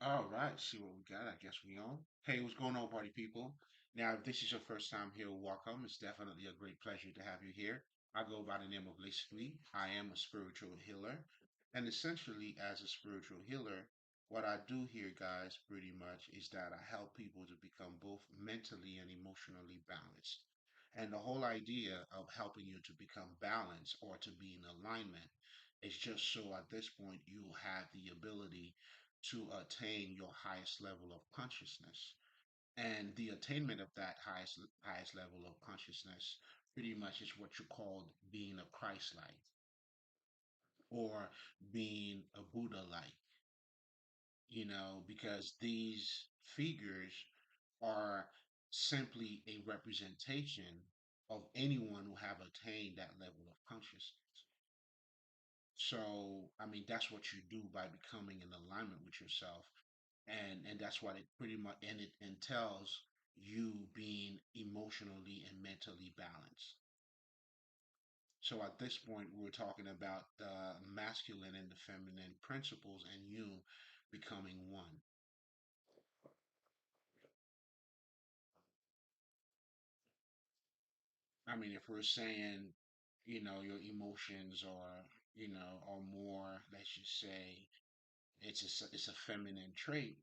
All right, see what we got. I guess we on. Hey, what's going on, party people? Now, if this is your first time here, welcome. It's definitely a great pleasure to have you here. I go by the name of Lespri. I am a spiritual healer. And essentially, as a spiritual healer, what I do here, guys, pretty much is that I help people to become both mentally and emotionally balanced. And the whole idea of helping you to become balanced or to be in alignment is just so at this point you have the ability to attain your highest level of consciousness. And the attainment of that highest level of consciousness pretty much is what you call being a Christ-like or being a Buddha-like, because these figures are simply a representation of anyone who have attained that level of consciousness. So, I mean, that's what you do by becoming in alignment with yourself, and that's what it pretty much and it entails you being emotionally and mentally balanced. So at this point, we're talking about the masculine and the feminine principles, and you becoming one. I mean, if we're saying, your emotions are more, let's just say, it's a feminine trait,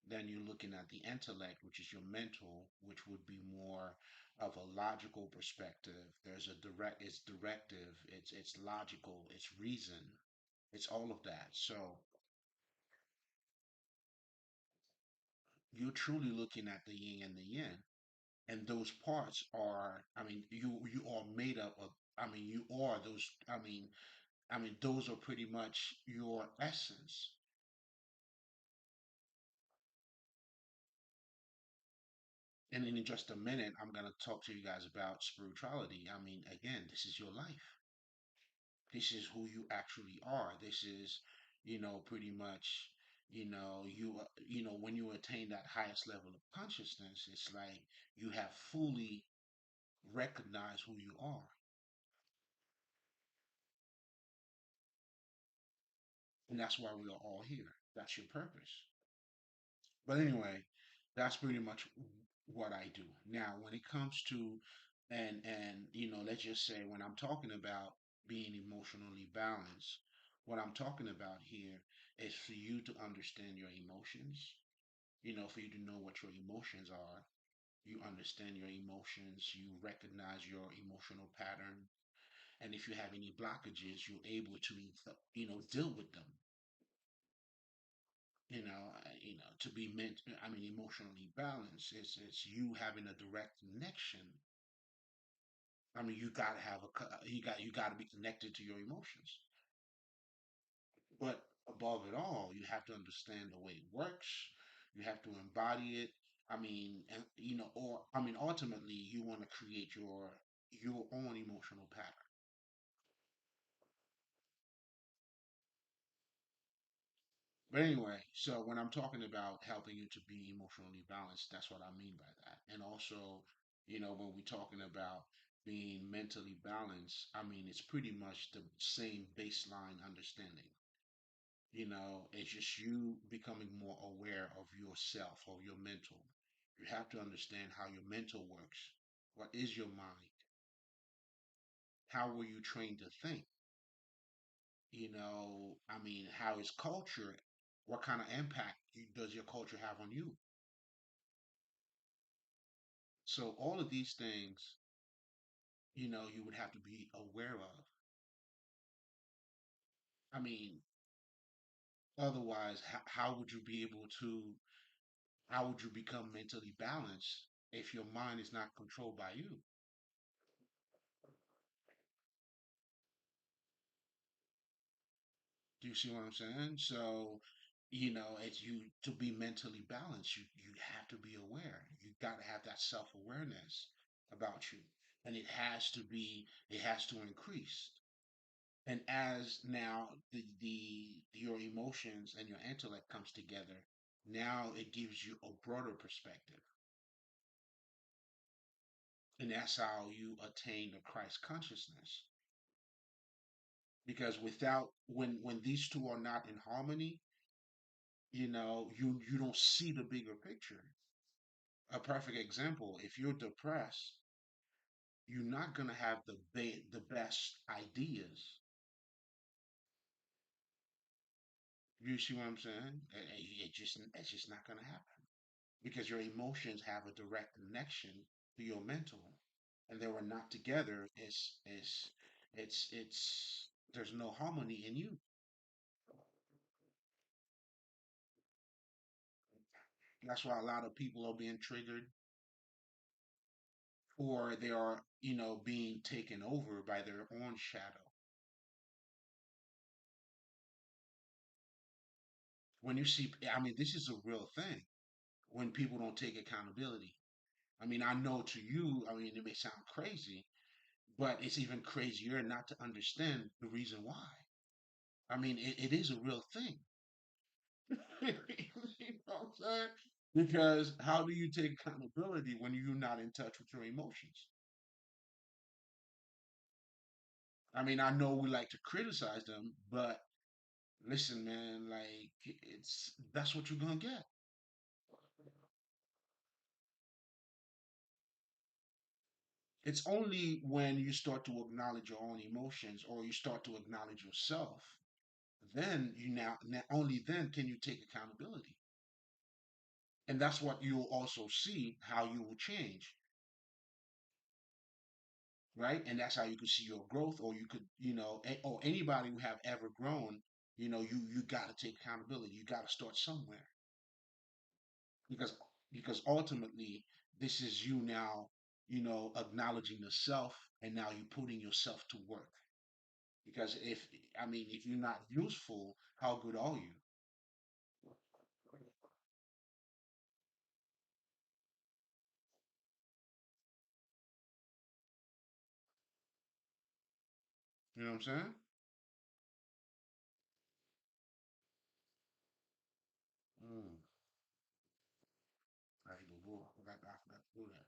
then you're looking at the intellect, which is your mental, which would be more of a logical perspective. It's directive, it's logical, it's reason, it's all of that. So you're truly looking at the yin and the yang, and those parts are, I mean, you are made up of. I mean, you are those. I mean, those are pretty much your essence. And in just a minute, I'm gonna talk to you guys about spirituality. I mean, again, this is your life. This is who you actually are. This is, pretty much, when you attain that highest level of consciousness, it's like you have fully recognized who you are. And that's why we are all here. That's your purpose. But anyway, that's pretty much what I do. Now, when it comes to, and let's just say when I'm talking about being emotionally balanced, what I'm talking about here is for you to understand your emotions, for you to know what your emotions are. You understand your emotions, you recognize your emotional pattern, and if you have any blockages, you're able to, deal with them. To be meant, I mean, emotionally balanced. It's you having a direct connection. I mean, you gotta be connected to your emotions. But above it all, you have to understand the way it works. You have to embody it. I mean, and or I mean, ultimately, you want to create your own emotional pattern. But anyway, so when I'm talking about helping you to be emotionally balanced, that's what I mean by that. And also, when we're talking about being mentally balanced, I mean, it's pretty much the same baseline understanding. It's just you becoming more aware of yourself, of your mental. You have to understand how your mental works. What is your mind? How were you trained to think? I mean, how is culture? What kind of impact does your culture have on you? So all of these things, you would have to be aware of. I mean, otherwise, how would you be able to, how would you become mentally balanced if your mind is not controlled by you? Do you see what I'm saying? So, it's you to be mentally balanced, you have to be aware. You got to have that self-awareness about you. And it has to increase. And as now the your emotions and your intellect comes together, now it gives you a broader perspective. And that's how you attain the Christ consciousness. Because without when these two are not in harmony, you don't see the bigger picture. A perfect example: if you're depressed, you're not gonna have the best ideas. You see what I'm saying? It's just not gonna happen because your emotions have a direct connection to your mental, and they were not together. It's there's no harmony in you. That's why a lot of people are being triggered, or they are, being taken over by their own shadow. When you see, I mean, this is a real thing. When people don't take accountability, I mean, I know to you, I mean, it may sound crazy, but it's even crazier not to understand the reason why. I mean, it is a real thing. You know what I'm saying? Because how do you take accountability when you're not in touch with your emotions? I mean, I know we like to criticize them, but listen, man, like that's what you're gonna get. It's only when you start to acknowledge your own emotions or you start to acknowledge yourself, then only then can you take accountability. And that's what you'll also see how you will change, right? And that's how you could see your growth, or you could, or anybody who have ever grown, you got to take accountability. You got to start somewhere because ultimately this is you now, acknowledging the self, and now you're putting yourself to work. Because if you're not useful, how good are you? You know what I'm saying? Mm. I forgot to do that.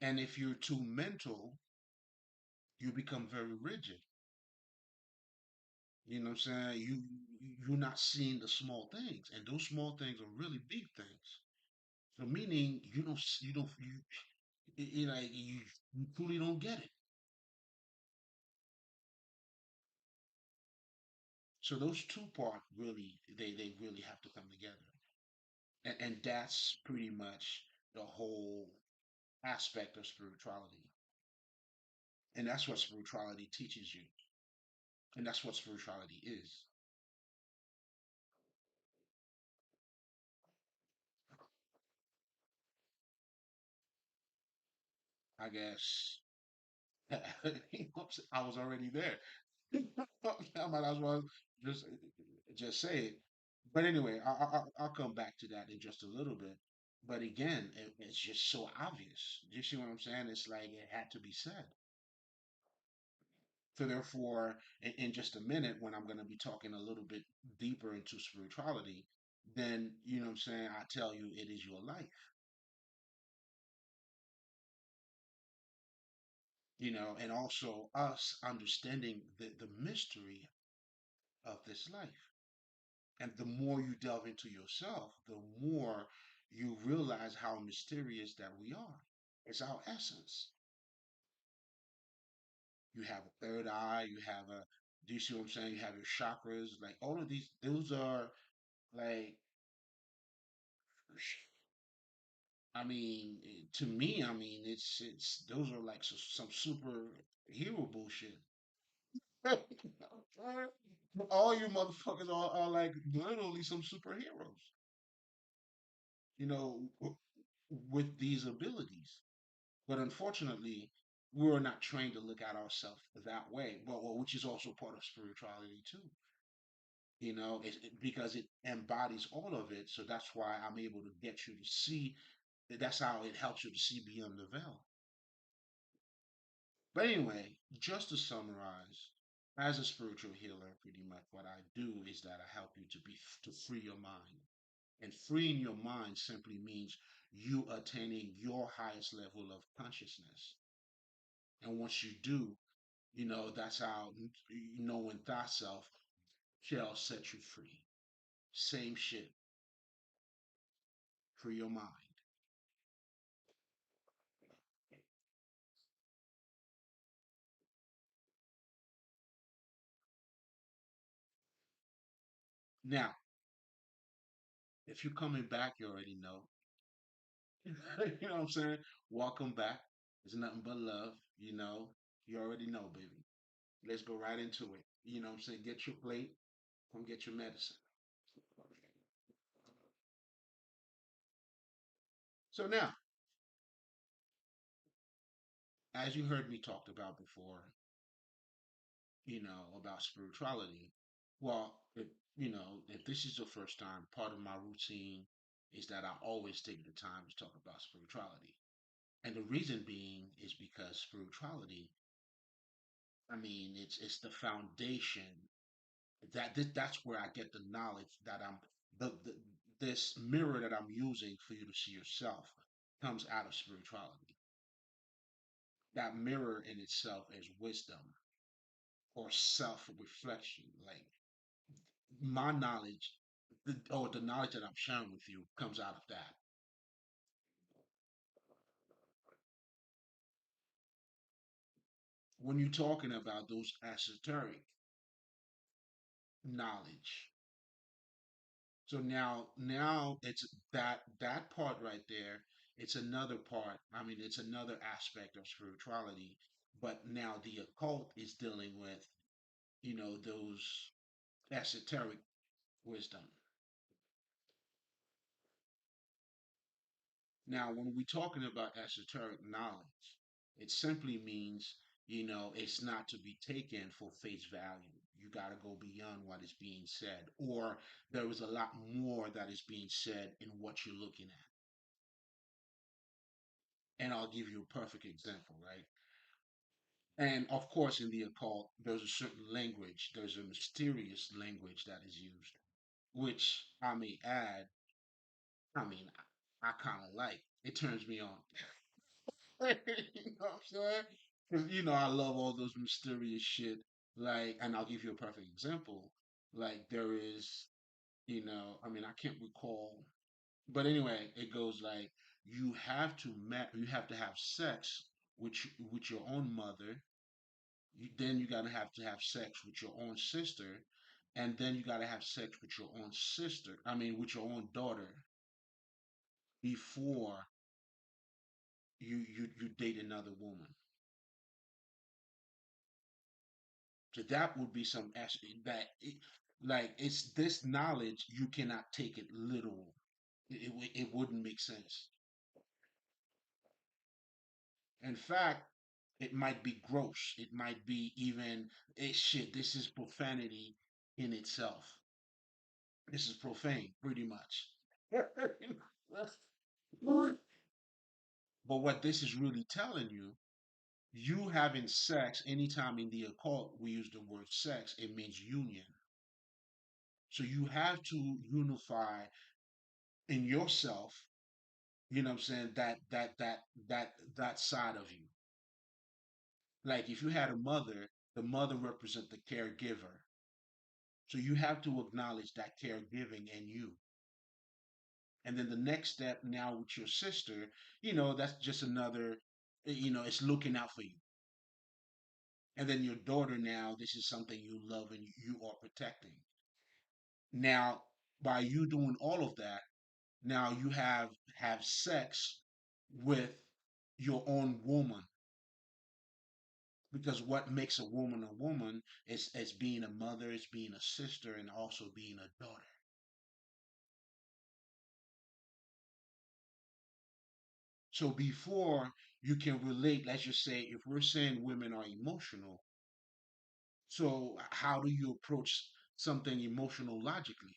And if you're too mental, you become very rigid. You know what I'm saying? You're not seeing the small things, and those small things are really big things. So meaning you truly don't get it. So those two parts really they really have to come together, and that's pretty much the whole aspect of spirituality, and that's what spirituality teaches you, and that's what spirituality is. I guess I was already there. I might as well just just say it. But anyway, I'll come back to that in just a little bit. But again, it's just so obvious. Do you see what I'm saying? It's like it had to be said. So therefore, in just a minute, when I'm going to be talking a little bit deeper into spirituality, then you know what I'm saying. I tell you, it is your life. And also us understanding the mystery of this life. And the more you delve into yourself, the more you realize how mysterious that we are. It's our essence. You have a third eye, you have a, do you see what I'm saying? You have your chakras, like all of these, those are like, to me, it's, those are like some superhero bullshit. All you motherfuckers are like literally some superheroes, you know, with these abilities. But unfortunately, we're not trained to look at ourselves that way. Well, which is also part of spirituality too. Because it embodies all of it. So that's why I'm able to get you to see. That's how it helps you to see beyond the veil. But anyway, just to summarize, as a spiritual healer, pretty much what I do is that I help you to free your mind. And freeing your mind simply means you attaining your highest level of consciousness. And once you do, That's how knowing thyself shall set you free. Same shit for your mind. Now, if you're coming back, you already know. You know what I'm saying? Welcome back. It's nothing but love. You already know, baby. Let's go right into it. You know what I'm saying? Get your plate. Come get your medicine. So now, as you heard me talked about before, about spirituality. Well, if this is the first time, part of my routine is that I always take the time to talk about spirituality. And the reason being is because spirituality, I mean, it's the foundation that's where I get the knowledge that the this mirror that I'm using for you to see yourself comes out of spirituality. That mirror in itself is wisdom or self reflection. Like my knowledge, or the knowledge that I'm sharing with you, comes out of that. When you're talking about those esoteric knowledge, so now it's that part right there. It's another part. I mean, it's another aspect of spirituality. But now the occult is dealing with those esoteric wisdom. Now, when we're talking about esoteric knowledge, it simply means, it's not to be taken for face value. You got to go beyond what is being said, or there is a lot more that is being said in what you're looking at. And I'll give you a perfect example, right? And of course, in the occult, there's a certain language, there's a mysterious language that is used, which I may add, I mean, I kind of like. It turns me on. You know what I'm saying? Because I love all those mysterious shit. Like, and I'll give you a perfect example. Like, there is, I mean, I can't recall, but anyway, it goes like you have to have sex with your own mother. Then you gotta have to have sex with your own sister, and then you gotta have sex with your own sister. I mean, with your own daughter before you date another woman. So that would be some like it's this knowledge you cannot take it literal. It wouldn't make sense. In fact, it might be gross. It might be even shit. This is profanity in itself. This is profane, pretty much. But what this is really telling you, you having sex anytime in the occult we use the word sex, it means union. So you have to unify in yourself, you know what I'm saying, that side of you. Like if you had a mother, the mother represents the caregiver. So you have to acknowledge that caregiving in you. And then the next step now with your sister, that's just another, it's looking out for you. And then your daughter now, this is something you love and you are protecting. Now, by you doing all of that, now you have sex with your own woman, because what makes a woman is being a mother, is being a sister, and also being a daughter. So before you can relate, let's just say if we're saying women are emotional, so how do you approach something emotional logically?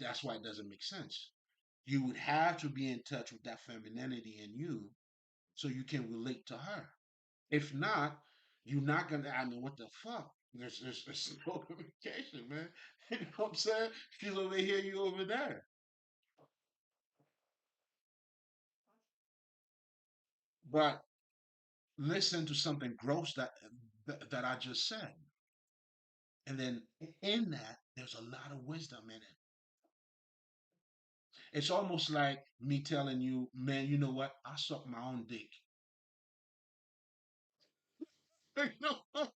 That's why it doesn't make sense. You would have to be in touch with that femininity in you so you can relate to her. If not, you're not gonna. I mean, what the fuck? There's no communication, man. You know what I'm saying? She's over here, you over there. But listen to something gross that I just said, and then in that there's a lot of wisdom in it. It's almost like me telling you, man, you know what? I suck my own dick. You know what?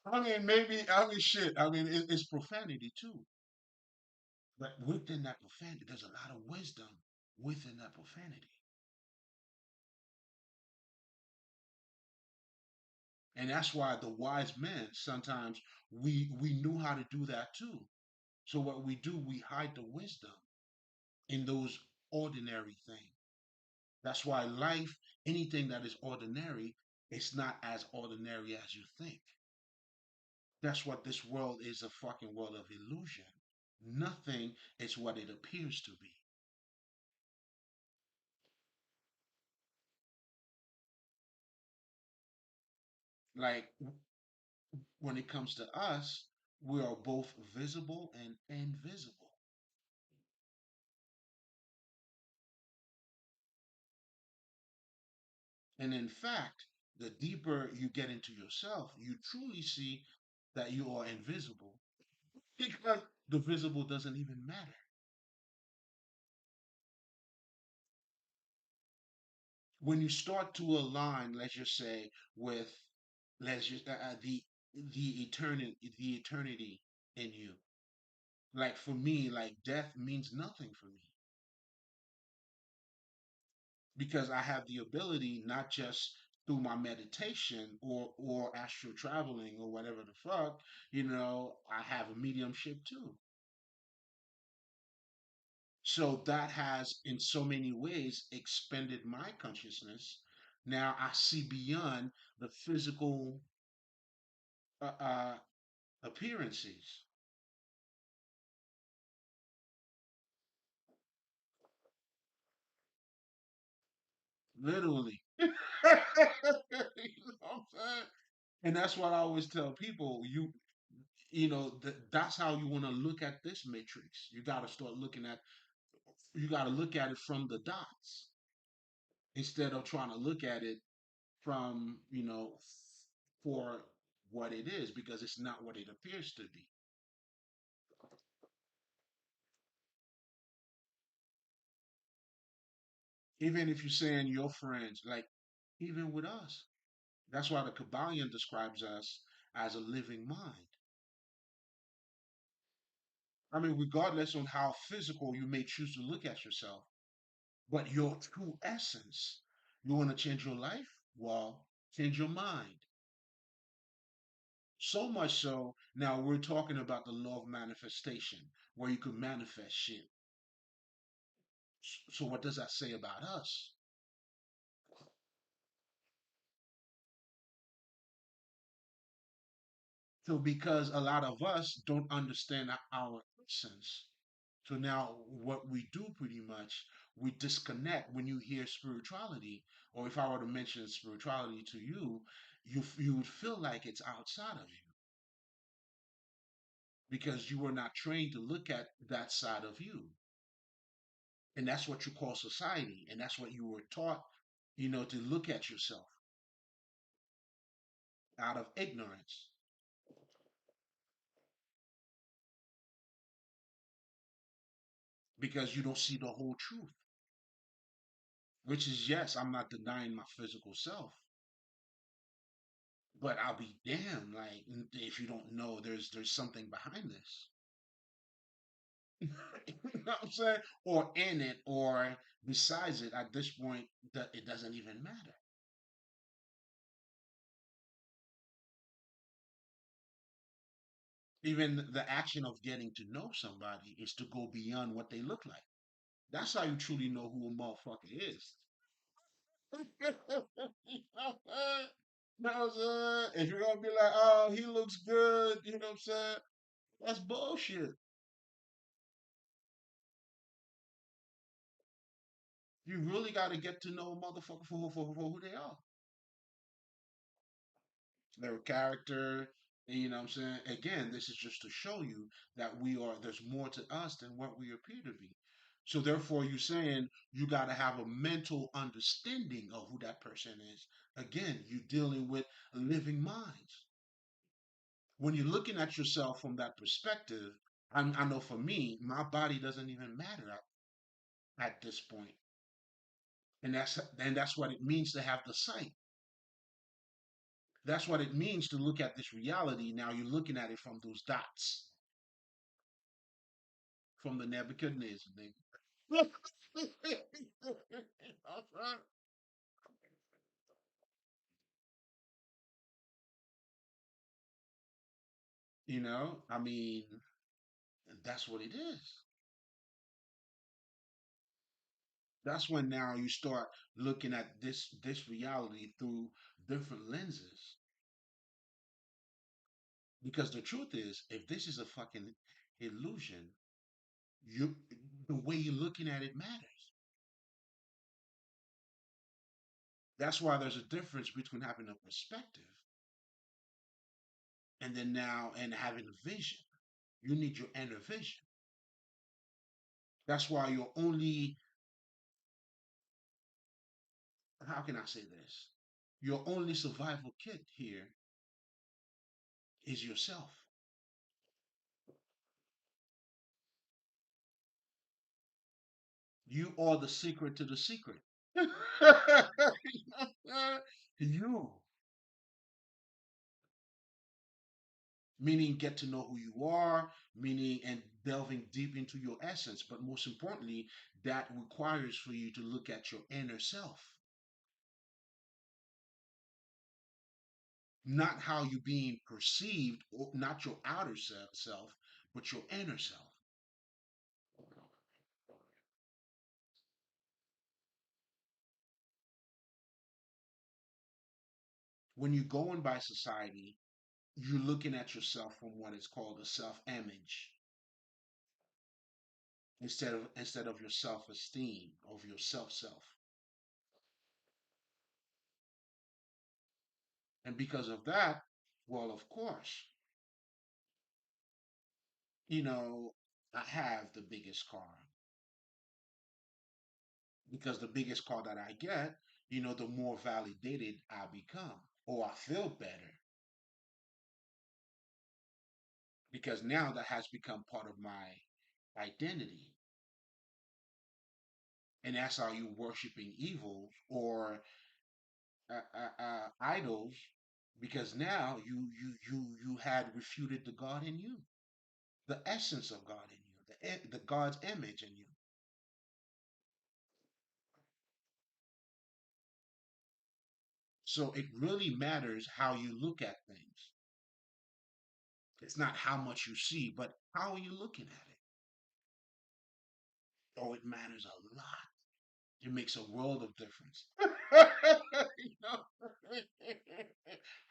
I mean, maybe, I mean, shit. I mean, it's profanity too. But within that profanity, there's a lot of wisdom within that profanity. And that's why the wise men sometimes we knew how to do that too. So what we do, we hide the wisdom in those ordinary things. That's why life, anything that is ordinary, it's not as ordinary as you think. That's what this world is, a fucking world of illusion. Nothing is what it appears to be. Like when it comes to us, we are both visible and invisible. And in fact, the deeper you get into yourself, you truly see that you are invisible because the visible doesn't even matter. When you start to align, let's just say, with let's just the eternity in you. Like for me, like death means nothing for me because I have the ability not just through my meditation or astral traveling or whatever the fuck, I have a mediumship too. So that has in so many ways expanded my consciousness. Now I see beyond the physical appearances, literally. You know what I'm saying? And that's what I always tell people. That's how you want to look at this matrix. You got to look at it from the dots instead of trying to look at it from, for what it is, because it's not what it appears to be. Even if you're saying your friends, like even with us, that's why the Kabbalion describes us as a living mind. I mean, regardless on how physical you may choose to look at yourself, but your true essence, you want to change your life? Well, change your mind. So much so, now we're talking about the law of manifestation, where you could manifest shit. So, what does that say about us? So, because a lot of us don't understand our essence. So, now what we do pretty much, we disconnect when you hear spirituality, or if I were to mention spirituality to you, you would feel like it's outside of you because you were not trained to look at that side of you. And that's what you call society. And that's what you were taught, to look at yourself out of ignorance because you don't see the whole truth, which is, yes, I'm not denying my physical self, but I'll be damned, like, if you don't know there's something behind this. You know what I'm saying? Or in it, or besides it, at this point, that it doesn't even matter. Even the action of getting to know somebody is to go beyond what they look like. That's how you truly know who a motherfucker is. Know what I'm saying? If you're gonna be like, oh, he looks good, you know what I'm saying? That's bullshit. You really got to get to know a motherfucker for who they are, their character. You know what I'm saying? Again, this is just to show you that there's more to us than what we appear to be. So therefore, you're saying you got to have a mental understanding of who that person is. Again, you're dealing with living minds. When you're looking at yourself from that perspective, I know for me, my body doesn't even matter at this point, and that's what it means to have the sight. That's what it means to look at this reality. Now you're looking at it from those dots, from the Nebuchadnezzar thing. I mean, that's what it is. That's when now you start looking at this reality through different lenses. Because the truth is, if this is a fucking illusion, you the way you're looking at it matters. That's why there's a difference between having a perspective and then now and having a vision. You need your inner vision. That's why your only, how can I say this? Your only survival kit here is yourself. You are the secret to the secret. You, meaning get to know who you are, meaning and delving deep into your essence. But most importantly, that requires for you to look at your inner self, not how you're being perceived, or not your outer self, but your inner self. When you're going by society, you're looking at yourself from what is called a self-image instead of your self-esteem, of your self. And because of that, well, of course, you know, I have the biggest car because the biggest car that I get, the more validated I become or I feel better because now that has become part of my identity. And that's how you worshiping evil or idols because now you had refuted the God in you, the essence of God in you, the God's image in you. So it really matters how you look at things. It's not how much you see, but how are you looking at it? Oh, it matters a lot. It makes a world of difference. You know?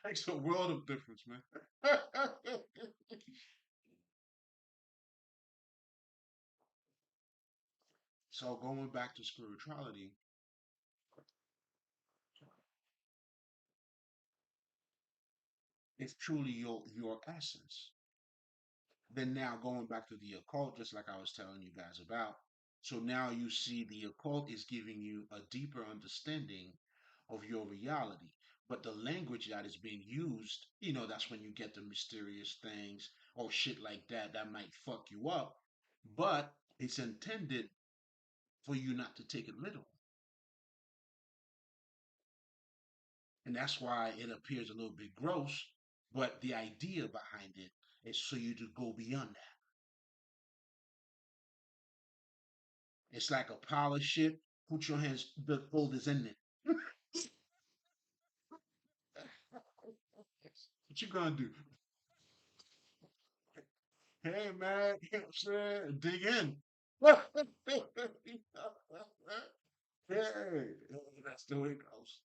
Makes a world of difference, man. So going back to spirituality, it's truly your essence. Then now going back to the occult, just like I was telling you guys about. So now you see the occult is giving you a deeper understanding of your reality. But the language that is being used, that's when you get the mysterious things or shit like that that might fuck you up. But it's intended for you not to take it literal. And that's why it appears a little bit gross. But the idea behind it is so you to go beyond that. It's like a pile of shit. Put your hands, the gold is in it. What you gonna do? Hey man, you know what I'm saying? Dig in. Hey, that's the way it goes.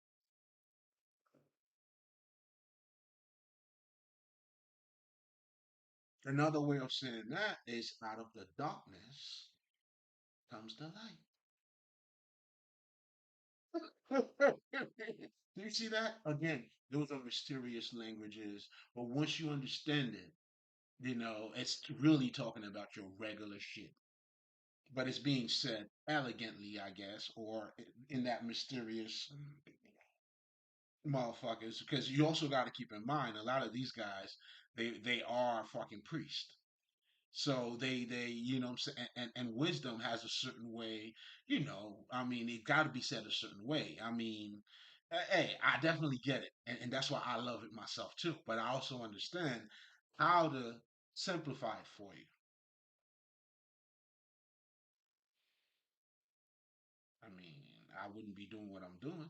Another way of saying that is out of the darkness comes the light. Do you see that? Again, those are mysterious languages, but once you understand it, it's really talking about your regular shit. but it's being said elegantly, I guess, or in that mysterious motherfuckers. Because you also got to keep in mind a lot of these guys, they are fucking priests. So they you know what I'm saying, and wisdom has a certain way, I mean, it got to be said a certain way. I mean, hey, I definitely get it, and that's why I love it myself too. But I also understand how to simplify it for you. I mean, I wouldn't be doing what I'm doing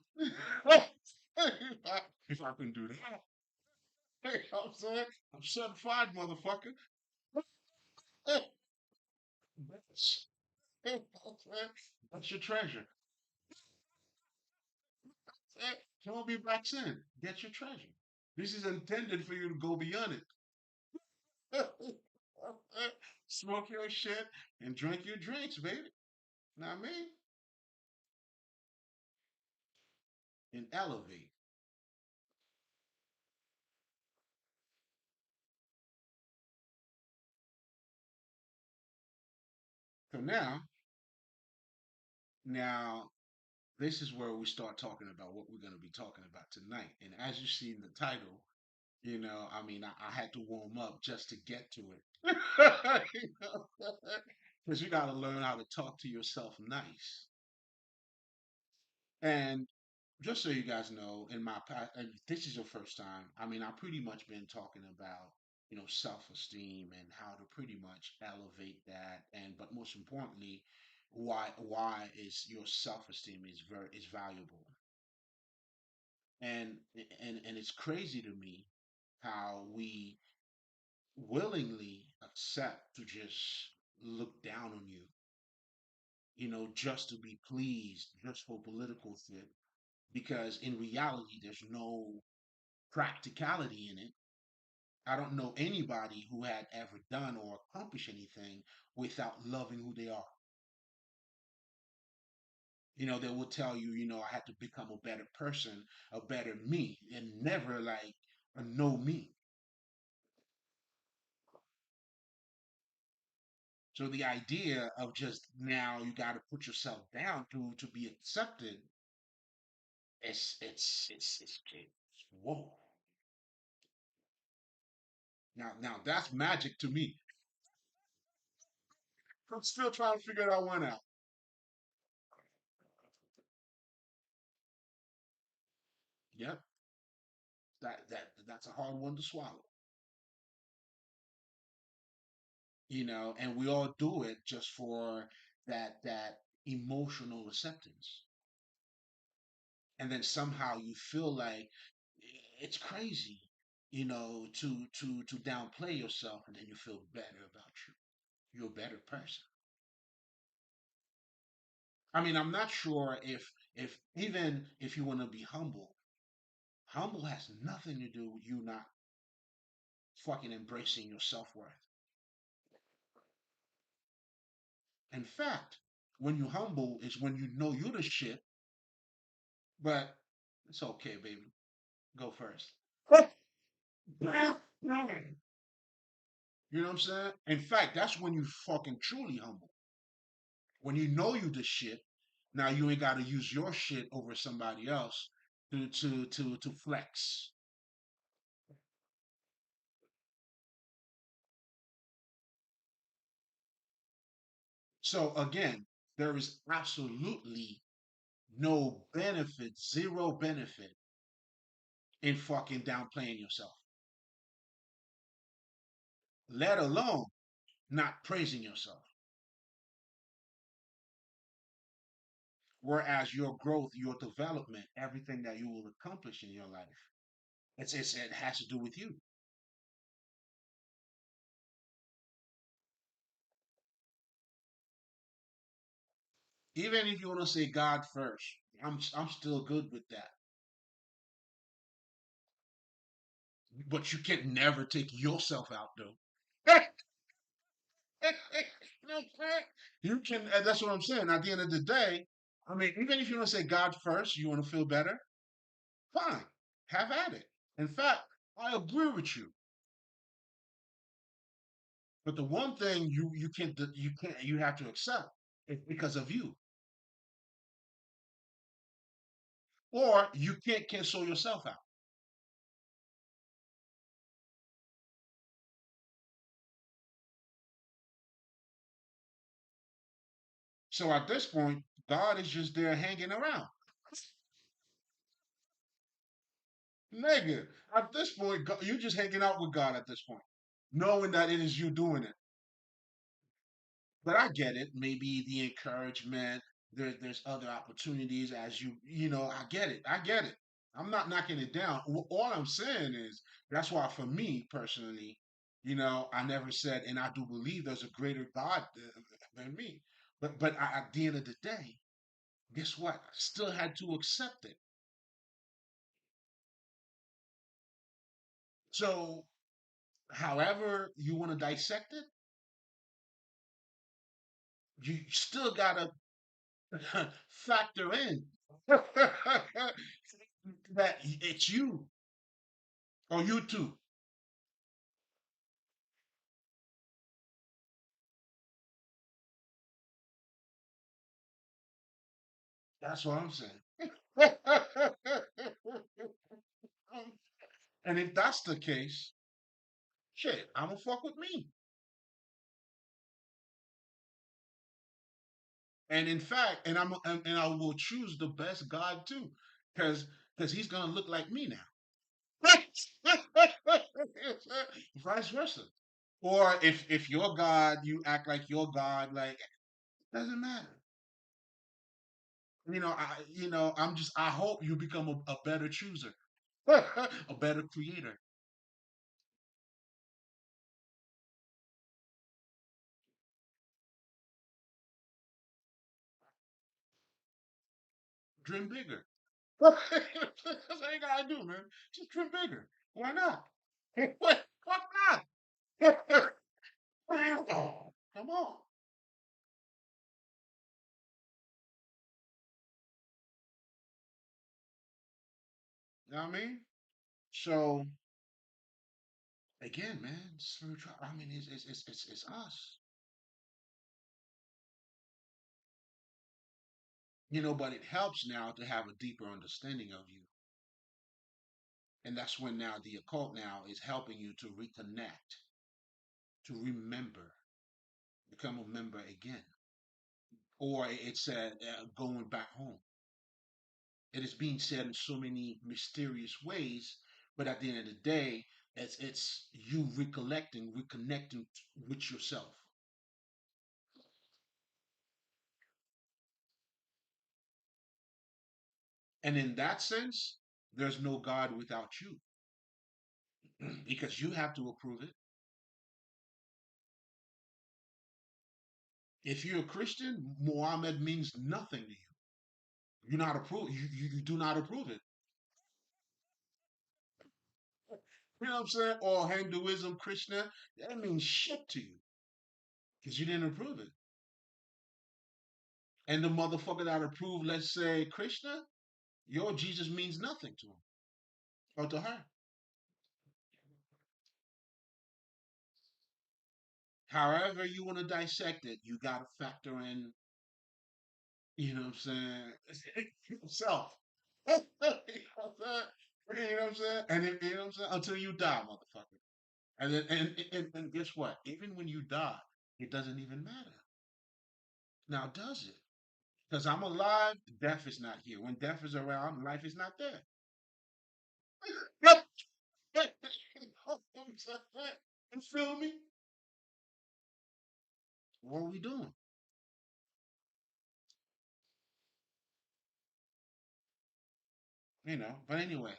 if I couldn't do that. You know what I'm saying? I'm certified, motherfucker. That's that's your treasure. Don't be back in. Get your treasure. This is intended for you to go beyond it. Smoke your shit and drink your drinks, baby. Know what I mean? And elevate. So now, this is where we start talking about what we're going to be talking about tonight. And as you see in the title, I mean, I had to warm up just to get to it. Because you got to learn how to talk to yourself nice. And just so you guys know, in my past, and this is your first time, I mean, I've pretty much been talking about, self-esteem and how to pretty much elevate that. And, but most importantly, why is your self-esteem is valuable. And, and it's crazy to me how we willingly accept to just look down on you, just to be pleased, just for political fit. Because in reality, there's no practicality in it. I don't know anybody who had ever done or accomplished anything without loving who they are. They will tell you, I had to become a better person, a better me, and never like a no me. So the idea of just now you got to put yourself down to be accepted, it's whoa. Now that's magic to me. I'm still trying to figure that one out. Yep, that's a hard one to swallow. And we all do it just for that emotional acceptance. And then somehow you feel like it's crazy, to downplay yourself, and then you feel better about you. You're a better person. I mean, I'm not sure if even if you want to be humble, humble has nothing to do with you not fucking embracing your self-worth. In fact, when you humble is when you know you're the shit, but it's okay, baby. Go first. You know what I'm saying? In fact, that's when you fucking truly humble. When you know you the shit, now you ain't got to use your shit over somebody else to flex. So again, there is absolutely no benefit, zero benefit in fucking downplaying yourself, let alone not praising yourself. Whereas your growth, your development, everything that you will accomplish in your life, it has to do with you. Even if you want to say God first, I'm still good with that. But you can never take yourself out though. You can, and that's what I'm saying. At the end of the day, I mean, even if you want to say God first, you want to feel better, fine, have at it. In fact, I agree with you. But the one thing you have to accept. It's because of you. Or you can't cancel yourself out. So at this point, God is just there hanging around. Nigga, at this point, you just hanging out with God at this point, knowing that it is you doing it. But I get it. Maybe the encouragement, there's other opportunities as I get it. I get it. I'm not knocking it down. All I'm saying is that's why for me personally, I never said, and I do believe there's a greater God than me. But at the end of the day, guess what? I still had to accept it. So, however you want to dissect it, you still gotta factor in that it's you or you too. That's what I'm saying. And if that's the case, shit, I'm gonna fuck with me. And in fact, and I will choose the best God too, because he's gonna look like me now. Vice versa. Or if you're God, you act like you're God. Like doesn't matter. I hope you become a better chooser, a better creator. Dream bigger. That's all you gotta do, man. Just dream bigger. Why not? What? Fuck not? Come on. You know what I mean? So again, man, spiritual. I mean, it's us. But it helps now to have a deeper understanding of you, and that's when now the occult now is helping you to reconnect, to remember, become a member again, or it's going back home. It is being said in so many mysterious ways, but at the end of the day, it's you recollecting, reconnecting with yourself. And in that sense, there's no God without you because you have to approve it. If you're a Christian, Muhammad means nothing to you. You're not approve. You do not approve it. You know what I'm saying? Or Hinduism, Krishna, that means shit to you because you didn't approve it. And the motherfucker that approved, let's say Krishna, your Jesus means nothing to him or to her. However you want to dissect it, you got to factor in, you know what I'm saying, yourself. You know what I'm saying? And you know what I'm saying? Until you die, motherfucker. And then, and guess what? Even when you die, it doesn't even matter. Now, does it? Because I'm alive, death is not here. When death is around, life is not there. You feel me? What are we doing? But anyway,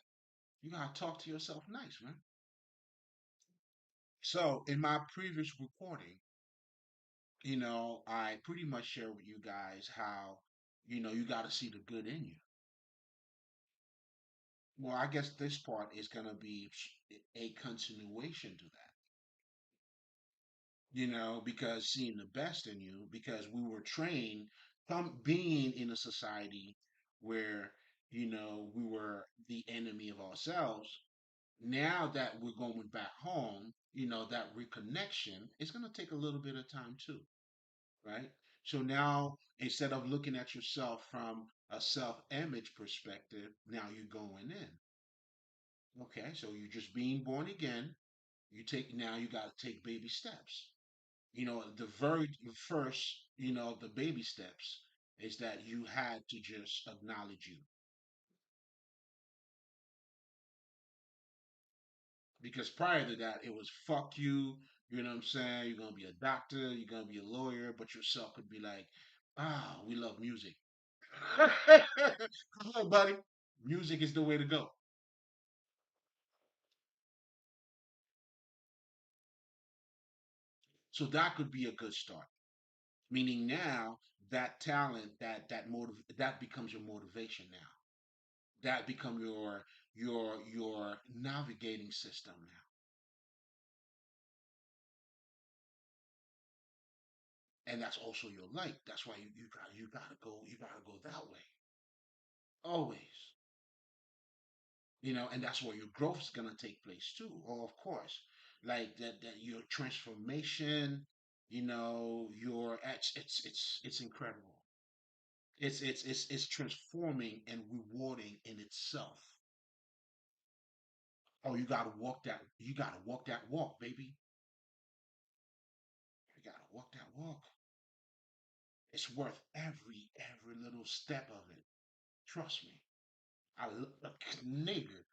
you gotta talk to yourself nice, man. So in my previous recording, I pretty much share with you guys how, you gotta see the good in you. Well, I guess this part is gonna be a continuation to that, because seeing the best in you, because we were trained from being in a society where, we were the enemy of ourselves. Now that we're going back home, that reconnection is going to take a little bit of time too, right? So now instead of looking at yourself from a self-image perspective, now you're going in. Okay, so you're just being born again. You take now you got to take baby steps. The very first, the baby steps is that you had to just acknowledge you. Because prior to that, it was fuck you. You know what I'm saying? You're gonna be a doctor. You're gonna be a lawyer, but yourself could be like, ah, we love music. Come on, buddy. Music is the way to go. So that could be a good start. Meaning now that talent, that becomes your motivation now. That become your navigating system now. And that's also your light. That's why you gotta go that way. Always. And that's where your growth is gonna take place too. Or of course, like that your transformation, it's incredible. It's transforming and rewarding in itself. Oh, you gotta walk that walk, baby. You gotta walk that walk. It's worth every little step of it. Trust me. Nigga.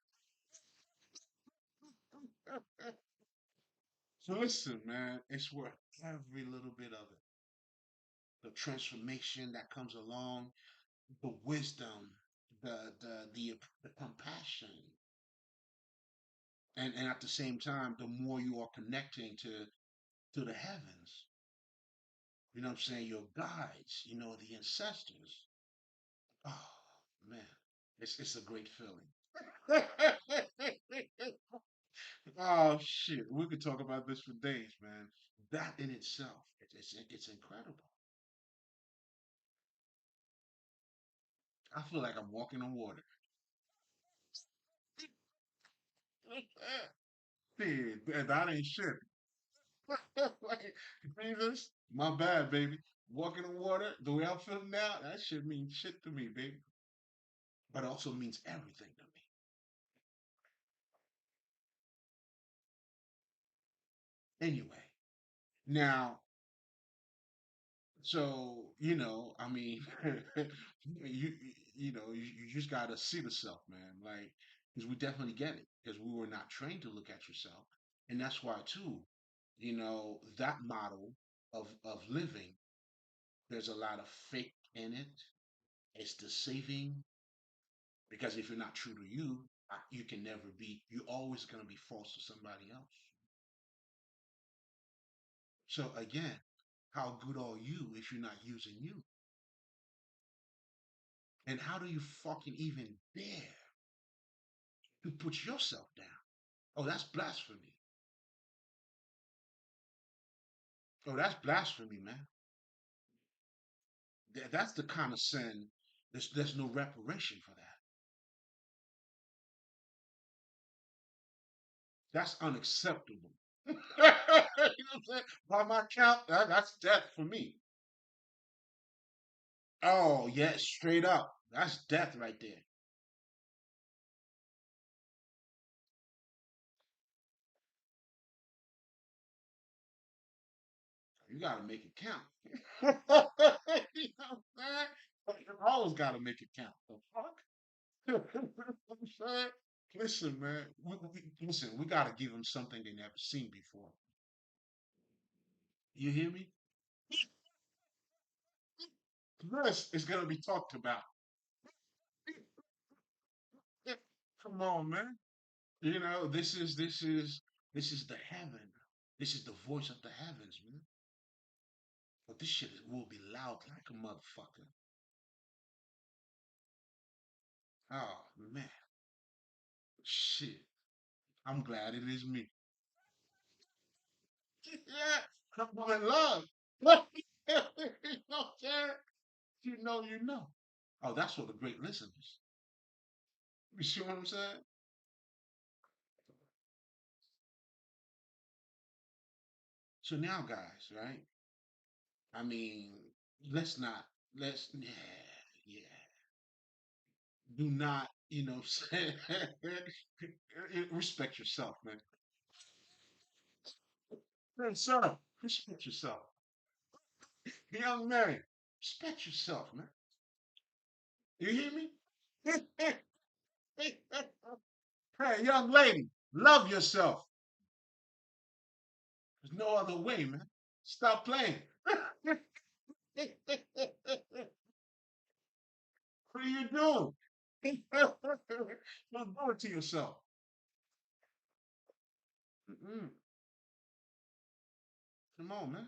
So listen, man, it's worth every little bit of it. The transformation that comes along, the wisdom, the compassion, and at the same time, the more you are connecting to the heavens, you know what I'm saying, your guides, the ancestors. Oh man, it's a great feeling. Oh shit, we could talk about this for days, man. That in itself, it's incredible. I feel like I'm walking on water. Shit, that ain't shit. Like, Jesus, my bad, baby. Walking on water, the way I'm feeling now, that shit means shit to me, baby. But it also means everything to me. Anyway, now, so I mean, you you just gotta see the self, man. Like, because we definitely get it, because we were not trained to look at yourself, and that's why too, that model of living, there's a lot of fake in it. It's deceiving because if you're not true to you, you can never be. You're always gonna be false to somebody else. So again, how good are you if you're not using you? And how do you fucking even dare to put yourself down? Oh, that's blasphemy. Oh, that's blasphemy, man. That's the kind of sin. There's no reparation for that. That's unacceptable. You know what I'm saying? By my count, that's death for me. Oh, yeah, straight up. That's death right there. You gotta make it count. You know what I'm saying? You always gotta make it count. The fuck? You know what I'm saying? Listen, man. Listen, we gotta give them something they never seen before. You hear me? This is gonna be talked about. Come on, man. This is the heaven. This is the voice of the heavens, man. But this shit will be loud like a motherfucker. Oh man, shit. I'm glad it is me. Yeah, come on, love. You know what I'm saying? You know. Oh, that's for the great listeners. You see what I'm saying? So now, guys, right? I mean, let's not let's yeah, yeah. Do not, respect yourself, man. Hey, sir, respect yourself. Young man, respect yourself, man. You hear me? Hey, young lady, love yourself. There's no other way, man. Stop playing. What are you doing? Don't do it to yourself. Mm-mm. Come on, man.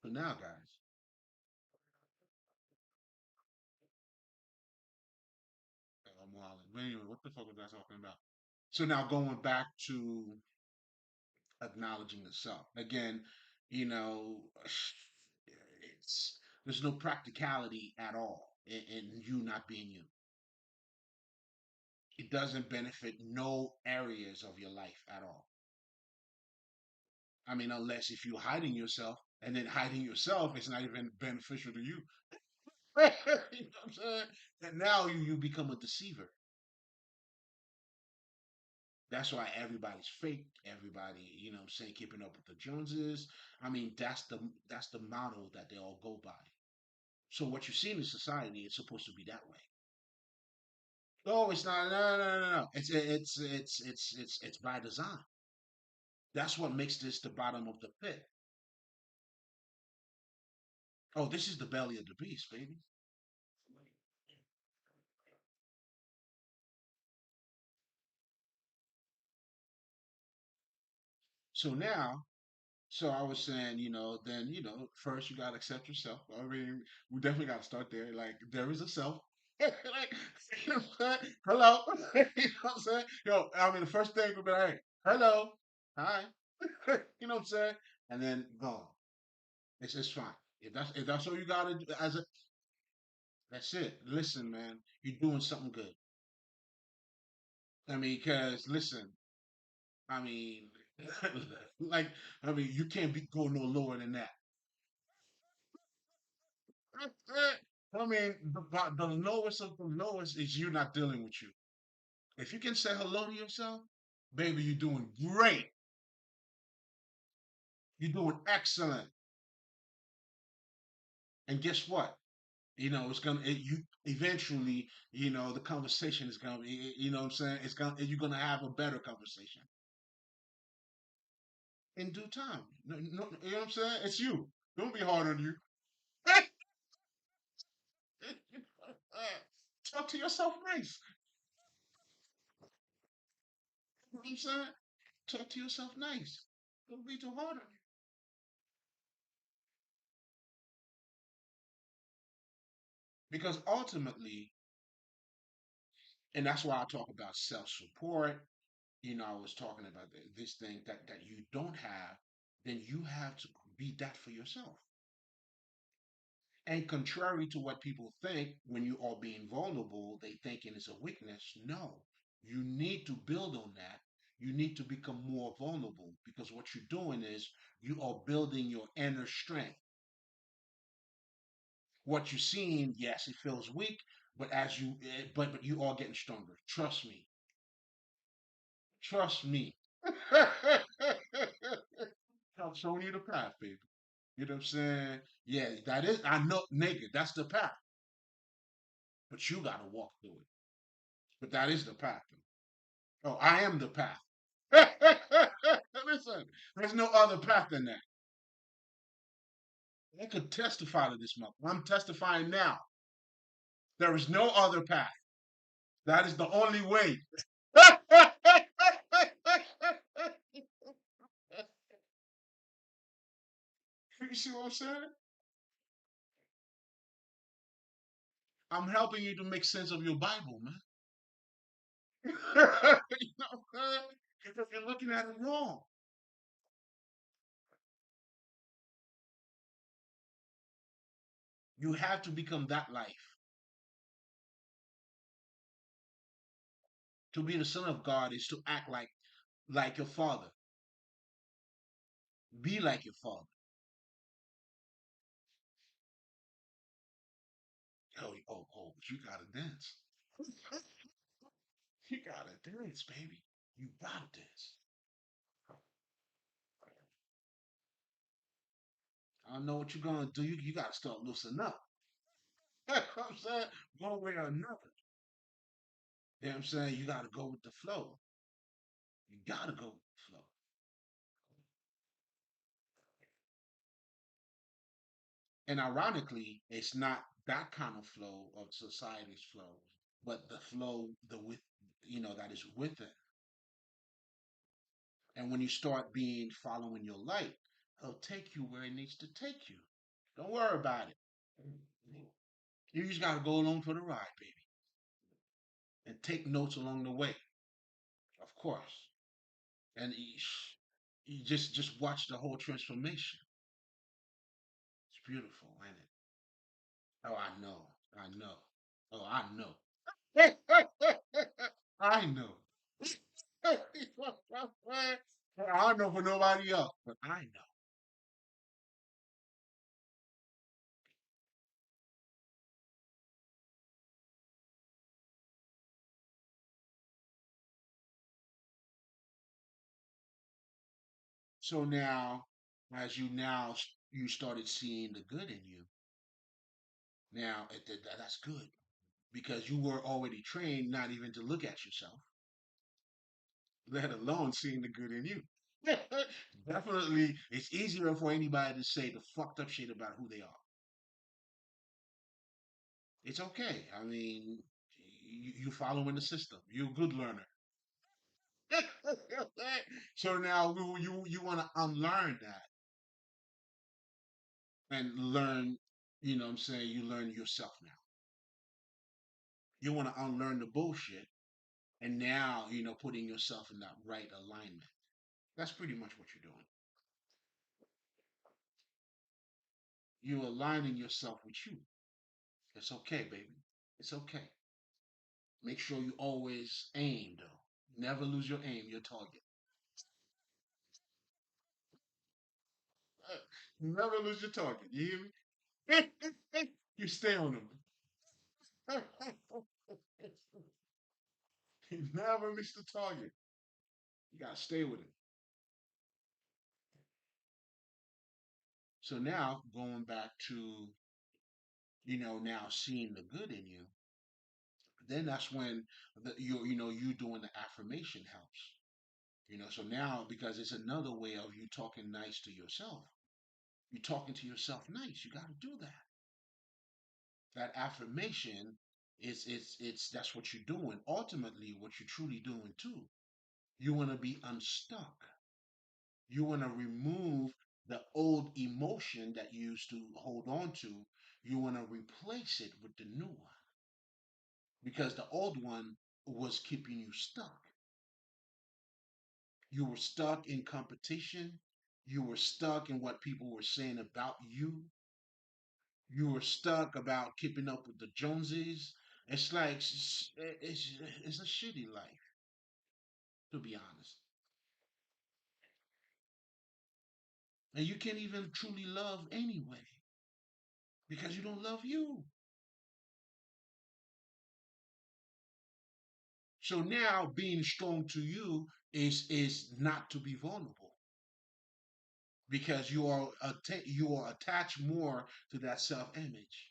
But now, guys, I'm wilding. But anyway, what the fuck was I talking about? So now going back to acknowledging the self again, you know, it's there's no practicality at all in you not being you. It doesn't benefit no areas of your life at all. I mean, unless if you're hiding yourself, and then hiding yourself is not even beneficial to you. You know what I'm saying? And now you become a deceiver. That's why everybody's fake. Everybody, what I'm saying, keeping up with the Joneses. I mean, that's the motto that they all go by. So what you see in society, it's supposed to be that way. Oh, it's not. No, no, no, no. It's by design. That's what makes this the bottom of the pit. Oh, this is the belly of the beast, baby. So now, so I was saying, then first you gotta accept yourself. I mean, we definitely gotta start there. Like there is a self. Like, hello. You know what I'm saying? I mean, the first thing would be like, hey, hello, hi. You know what I'm saying? And then boom. It's fine. If that's all you gotta do as a that's it. Listen, man, you're doing something good. I mean, cause listen, I mean, like, I mean, you can't be go no lower than that. I mean, the lowest of the lowest is you not dealing with you. If you can say hello to yourself, baby, you're doing great. You're doing excellent. And guess what? It's you eventually, the conversation is gonna be, what I'm saying? You're gonna have a better conversation in due time. No, no, you know what I'm saying? It's you. Don't be hard on you. Talk to yourself nice. You know what I'm saying? Talk to yourself nice. Don't be too hard on you. Because ultimately, and that's why I talk about self-support. I was talking about this thing that you don't have, then you have to be that for yourself. And contrary to what people think, when you are being vulnerable, they thinking it's a weakness. No, you need to build on that. You need to become more vulnerable because what you're doing is you are building your inner strength. What you're seeing, yes, it feels weak, but but you are getting stronger. Trust me. Trust me. I'm showing you the path, baby. You know what I'm saying? Yeah, that is. I know, nigga, that's the path. But you gotta walk through it. But that is the path. Oh, I am the path. Listen, there's no other path than that. I could testify to this month. I'm testifying now. There is no other path. That is the only way. You see what I'm saying? I'm helping you to make sense of your Bible, man. You know what I'm saying? Because you're looking at it wrong. You have to become that life. To be the son of God is to act like your father. Be like your father. Oh, oh, oh, but you gotta dance. You gotta dance, baby. You gotta dance. I don't know what you're gonna do. You gotta start loosening up. You know what I'm saying? One way or another. You know what I'm saying? You gotta go with the flow. You gotta go with the flow. And ironically, it's not that kind of flow of society's flow, but the flow the with that is with it. And when you start being following your light, it'll take you where it needs to take you. Don't worry about it. You just gotta go along for the ride, baby, and take notes along the way, of course. And you just watch the whole transformation. It's beautiful, ain't it? Oh, I know, I know. Oh, I know. I know. I don't know for nobody else, but I know. So now, as you started seeing the good in you. Now that's good because you were already trained not even to look at yourself, let alone seeing the good in you. Definitely, it's easier for anybody to say the fucked up shit about who they are. It's okay. I mean, you following the system. You're a good learner. So now you want to unlearn that and learn. You know what I'm saying? You learn yourself now. You want to unlearn the bullshit and now putting yourself in that right alignment. That's pretty much what you're doing. You're aligning yourself with you. It's okay, baby. It's okay. Make sure you always aim, though. Never lose your aim, your target. Never lose your target. You hear me? You stay on them. You never miss the target. You gotta stay with it. So now going back to now seeing the good in you, then that's when you doing the affirmation helps. So now because it's another way of you talking nice to yourself. You're talking to yourself nice. You got to do that. That affirmation it's that's what you're doing. Ultimately, what you're truly doing too. You want to be unstuck. You want to remove the old emotion that you used to hold on to. You want to replace it with the new one because the old one was keeping you stuck. You were stuck in competition. You were stuck in what people were saying about you. You were stuck about keeping up with the Joneses. It's like it's a shitty life, to be honest. And you can't even truly love anyway because you don't love you. So now being strong to you is not to be vulnerable because you are attached more to that self image.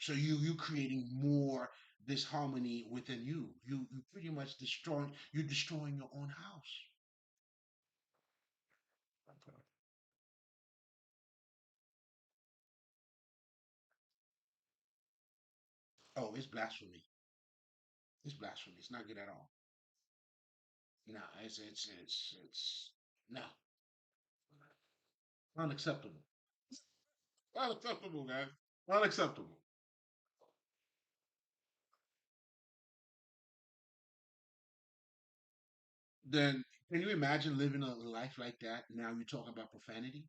So you creating more disharmony within you. You pretty much destroying your own house. Oh, it's blasphemy. It's blasphemy. It's not good at all. No, it's no unacceptable. Unacceptable, guys. Unacceptable. Then can you imagine living a life like that? Now you're talking about profanity.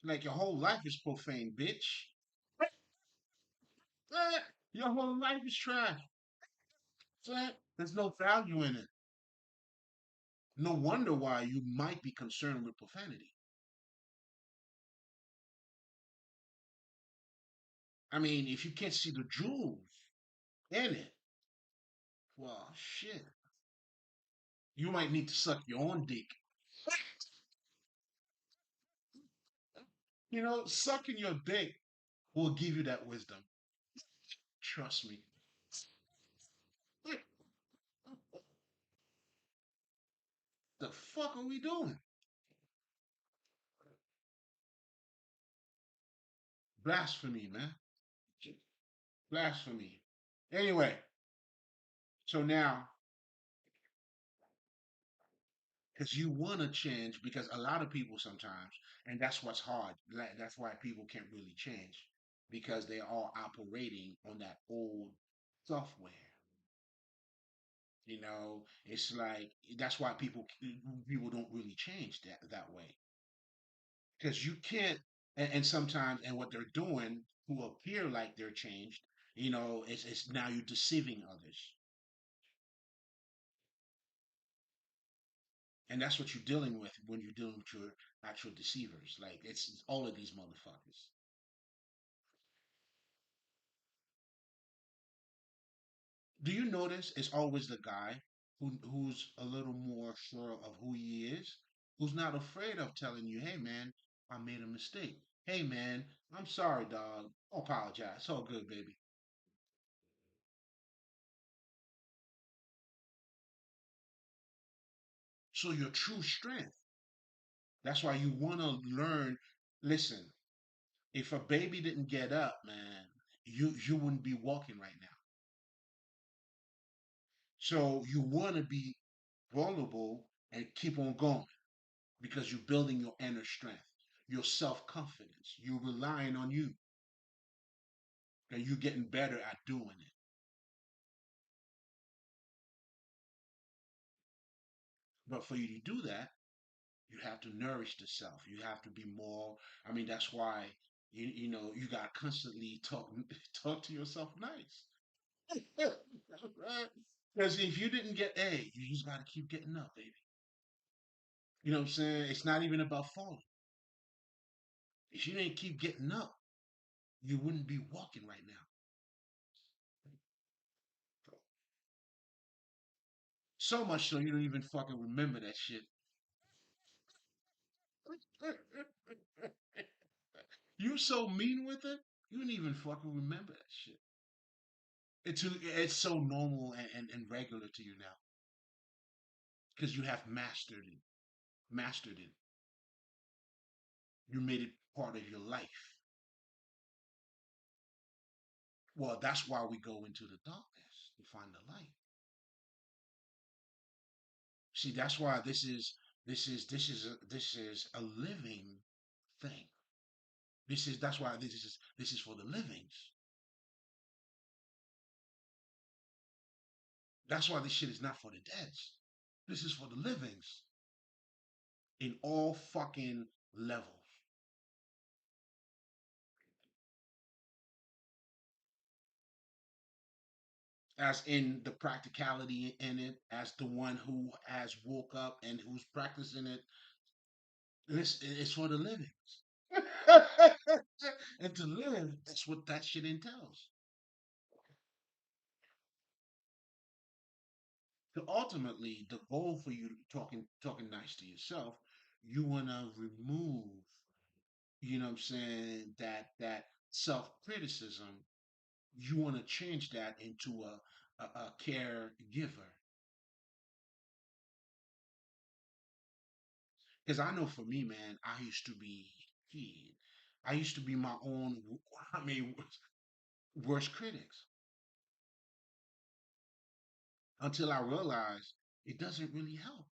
Like your whole life is profane, bitch. Your whole life is trash. There's no value in it. No wonder why you might be concerned with profanity. I mean, if you can't see the jewels in it, well, shit, you might need to suck your own dick. You know, sucking your dick will give you that wisdom. Trust me. The fuck are we doing? Blasphemy, man. Blasphemy. Anyway, so now, because you want to change, because a lot of people sometimes, and that's what's hard. That's why people can't really change, because they are operating on that old software. You know, it's like that's why people don't really change that way, because you can't. And sometimes, and what they're doing, who appear like they're changed, you know, it's now you're deceiving others, and that's what you're dealing with when you're dealing with your actual deceivers. Like it's all of these motherfuckers. Do you notice it's always the guy who's a little more sure of who he is, who's not afraid of telling you, "Hey man, I made a mistake. Hey man, I'm sorry, dog. Don't apologize. It's all good, baby." So your true strength. That's why you want to learn. Listen, if a baby didn't get up, man, you wouldn't be walking right now. So you want to be vulnerable and keep on going because you're building your inner strength, your self confidence. You're relying on you and you're getting better at doing it. But for you to do that, you have to nourish the self. You have to be more. I mean, that's why you know you got to constantly talk to yourself nice. Because if you didn't get A, you just got to keep getting up, baby. You know what I'm saying? It's not even about falling. If you didn't keep getting up, you wouldn't be walking right now. So much so you don't even fucking remember that shit. You so mean with it, you don't even fucking remember that shit. It's so normal and regular to you now because you have mastered it. Mastered it. You made it part of your life. Well, that's why we go into the darkness to find the light. See, that's why this is a living thing. That's why this is for the livings. That's why this shit is not for the deads. This is for the livings in all fucking levels. As in the practicality in it, as the one who has woke up and who's practicing it. It's for the livings. And to live, that's what that shit entails. So ultimately, the goal for you talking nice to yourself, you wanna remove, you know what I'm saying, that self criticism. You wanna change that into a caregiver. Because I know for me, man, I used to be shit. I used to be my own. I mean, worst critics until I realized it doesn't really help.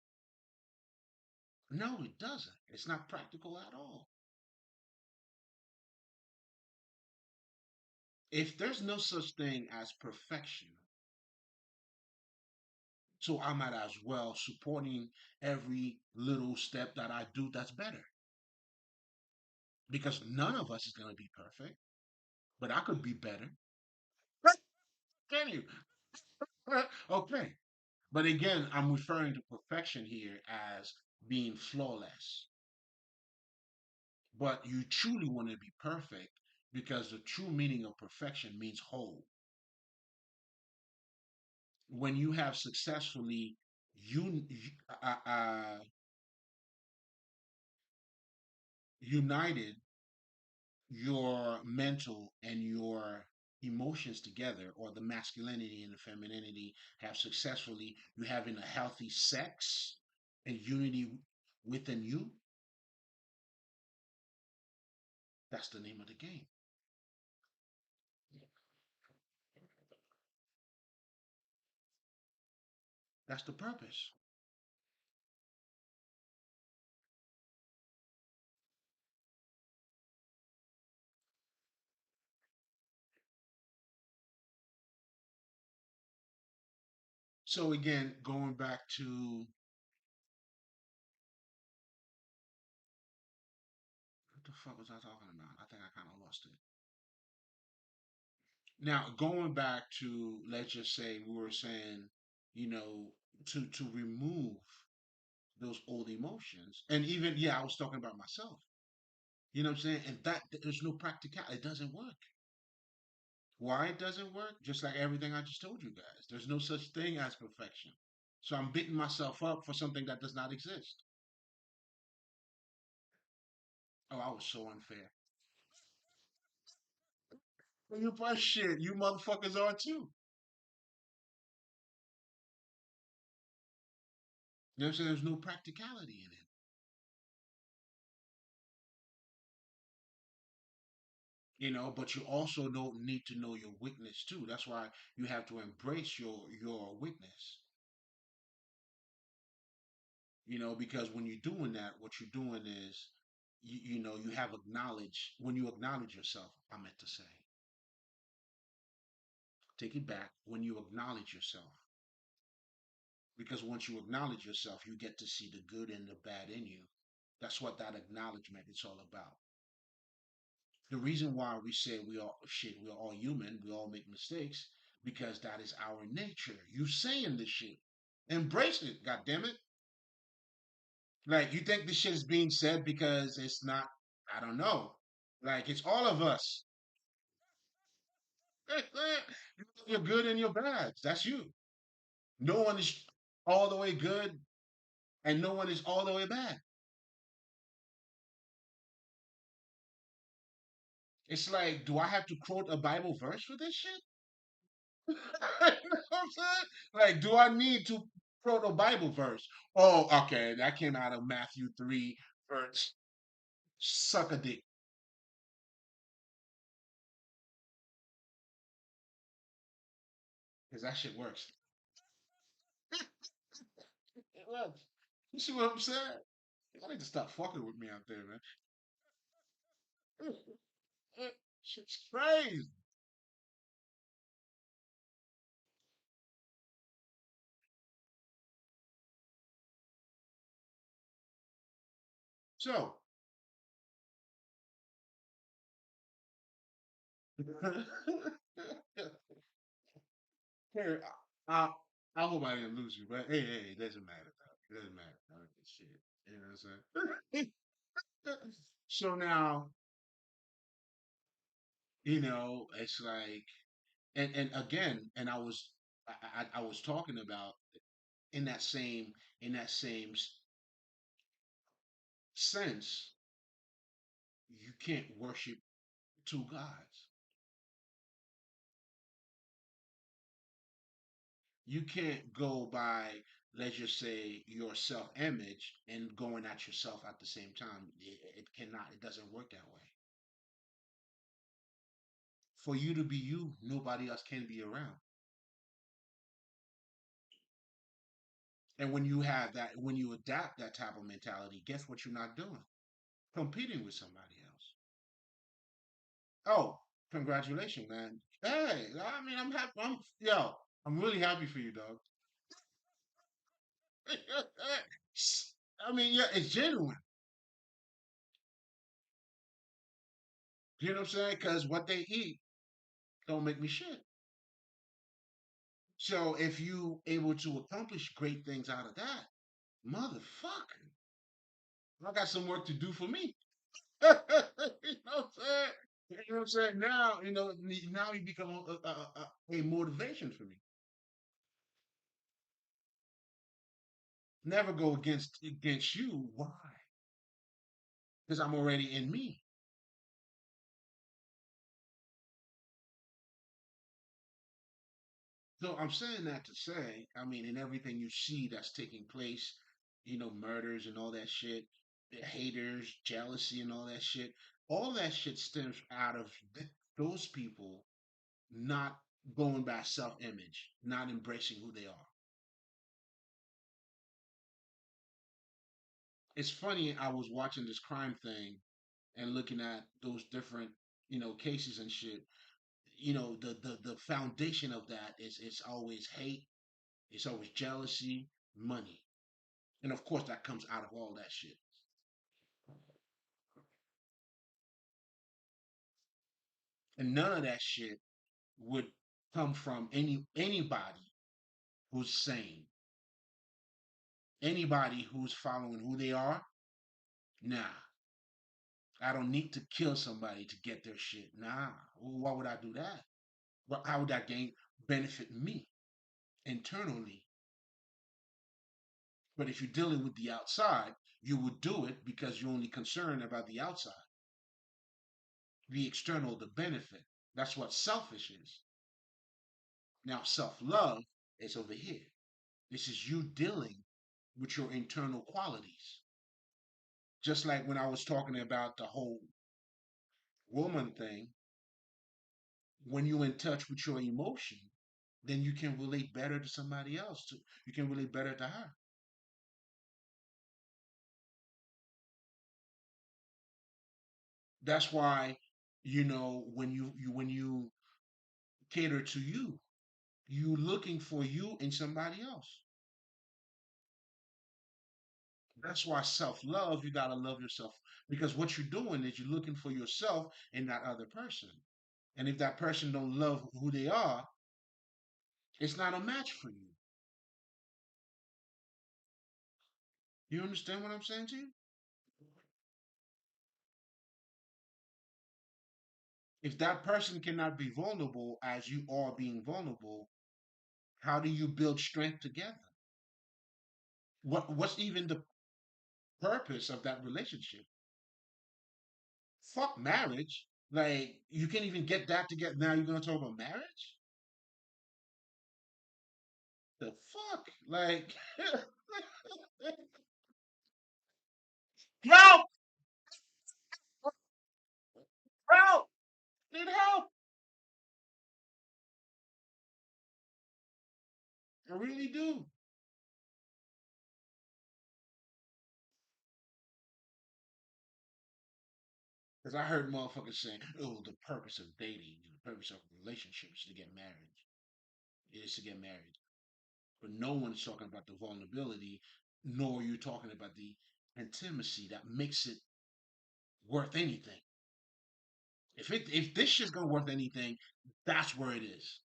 No, it doesn't. It's not practical at all. If there's no such thing as perfection, so I might as well supporting every little step that I do that's better. Because none of us is gonna be perfect, but I could be better. Can you? Okay. But again, I'm referring to perfection here as being flawless. But you truly want to be perfect because the true meaning of perfection means whole. When you have successfully un- united your mental and your emotions together, or the masculinity and the femininity have successfully, you having a healthy sex and unity within you, that's the name of the game. That's the purpose. So again, going back to what the fuck was I talking about? I think I kind of lost it. Now, going back to, let's just say we were saying, you know, to remove those old emotions, and even yeah, I was talking about myself. You know what I'm saying? And that there's no practical. It doesn't work. Why it doesn't work? Just like everything I just told you guys. There's no such thing as perfection. So I'm beating myself up for something that does not exist. Oh, I was so unfair. Well, you plus shit. You motherfuckers are too. You know what I'm saying? There's no practicality in it. But you also don't need to know your weakness too. That's why you have to embrace your weakness. Because when you're doing that, what you're doing is, you have acknowledged, when you acknowledge yourself, I meant to say, take it back, when you acknowledge yourself. Because once you acknowledge yourself, you get to see the good and the bad in you. That's what that acknowledgement is all about. The reason why we say we're all human, we all make mistakes, because that is our nature. You saying this shit. Embrace it, god damn it. Like, you think this shit is being said because it's not, I don't know. Like, it's all of us. You're good and you're bad. That's you. No one is all the way good and no one is all the way bad. It's like, do I have to quote a Bible verse for this shit? You know what I'm saying? Like, do I need to quote a Bible verse? Oh, okay, that came out of Matthew 3, verse suck a dick. Because that shit works. It works. You see what I'm saying? I need to stop fucking with me out there, man. Shit's crazy. So, here, I, I hope I didn't lose you, but hey, it doesn't matter. Though. It doesn't matter. Shit. You know what I'm saying? So now, it's like, and again, and I was talking about in that same sense, you can't worship two gods. You can't go by, let's just say, your self image and going at yourself at the same time. It cannot, it doesn't work that way. For you to be you, nobody else can be around. And when you adapt that type of mentality, guess what you're not doing? Competing with somebody else. Oh, congratulations, man. Hey, I mean, I'm happy. I'm really happy for you, dog. I mean, yeah, it's genuine. You know what I'm saying? Because what they eat don't make me shit. So if you able to accomplish great things out of that, motherfucker, I got some work to do for me. You know what I'm saying? You know what I'm saying? Now, now you become a motivation for me. Never go against you. Why? Because I'm already in me. So I'm saying that to say, I mean, in everything you see that's taking place, murders and all that shit, haters, jealousy and all that shit stems out of those people not going by self-image, not embracing who they are. It's funny, I was watching this crime thing and looking at those different, cases and shit. The foundation of that is it's always hate, it's always jealousy, money. And of course that comes out of all that shit. And none of that shit would come from anybody who's sane. Anybody who's following who they are. Nah. I don't need to kill somebody to get their shit. Nah. Why would I do that? How would that gain benefit me internally? But if you're dealing with the outside, you would do it because you're only concerned about the outside, the external, the benefit. That's what selfish is. Now, self love is over here. This is you dealing with your internal qualities. Just like when I was talking about the whole woman thing, when you're in touch with your emotion, then you can relate better to somebody else. You can relate better to her. That's why, when you cater to you looking for you in somebody else. That's why self-love, you gotta love yourself. Because what you're doing is you're looking for yourself in that other person. And if that person don't love who they are, it's not a match for you. You understand what I'm saying to you? If that person cannot be vulnerable as you are being vulnerable, how do you build strength together? What's even the purpose of that relationship? Fuck marriage. Like you can't even get that together. Now you're gonna talk about marriage? The fuck? Like help! Help! Need help! I really do. Because I heard motherfuckers saying, "Oh, the purpose of dating, the purpose of a relationship is to get married. It is to get married." But no one's talking about the vulnerability, nor are you talking about the intimacy that makes it worth anything. If this shit's gonna worth anything, that's where it is.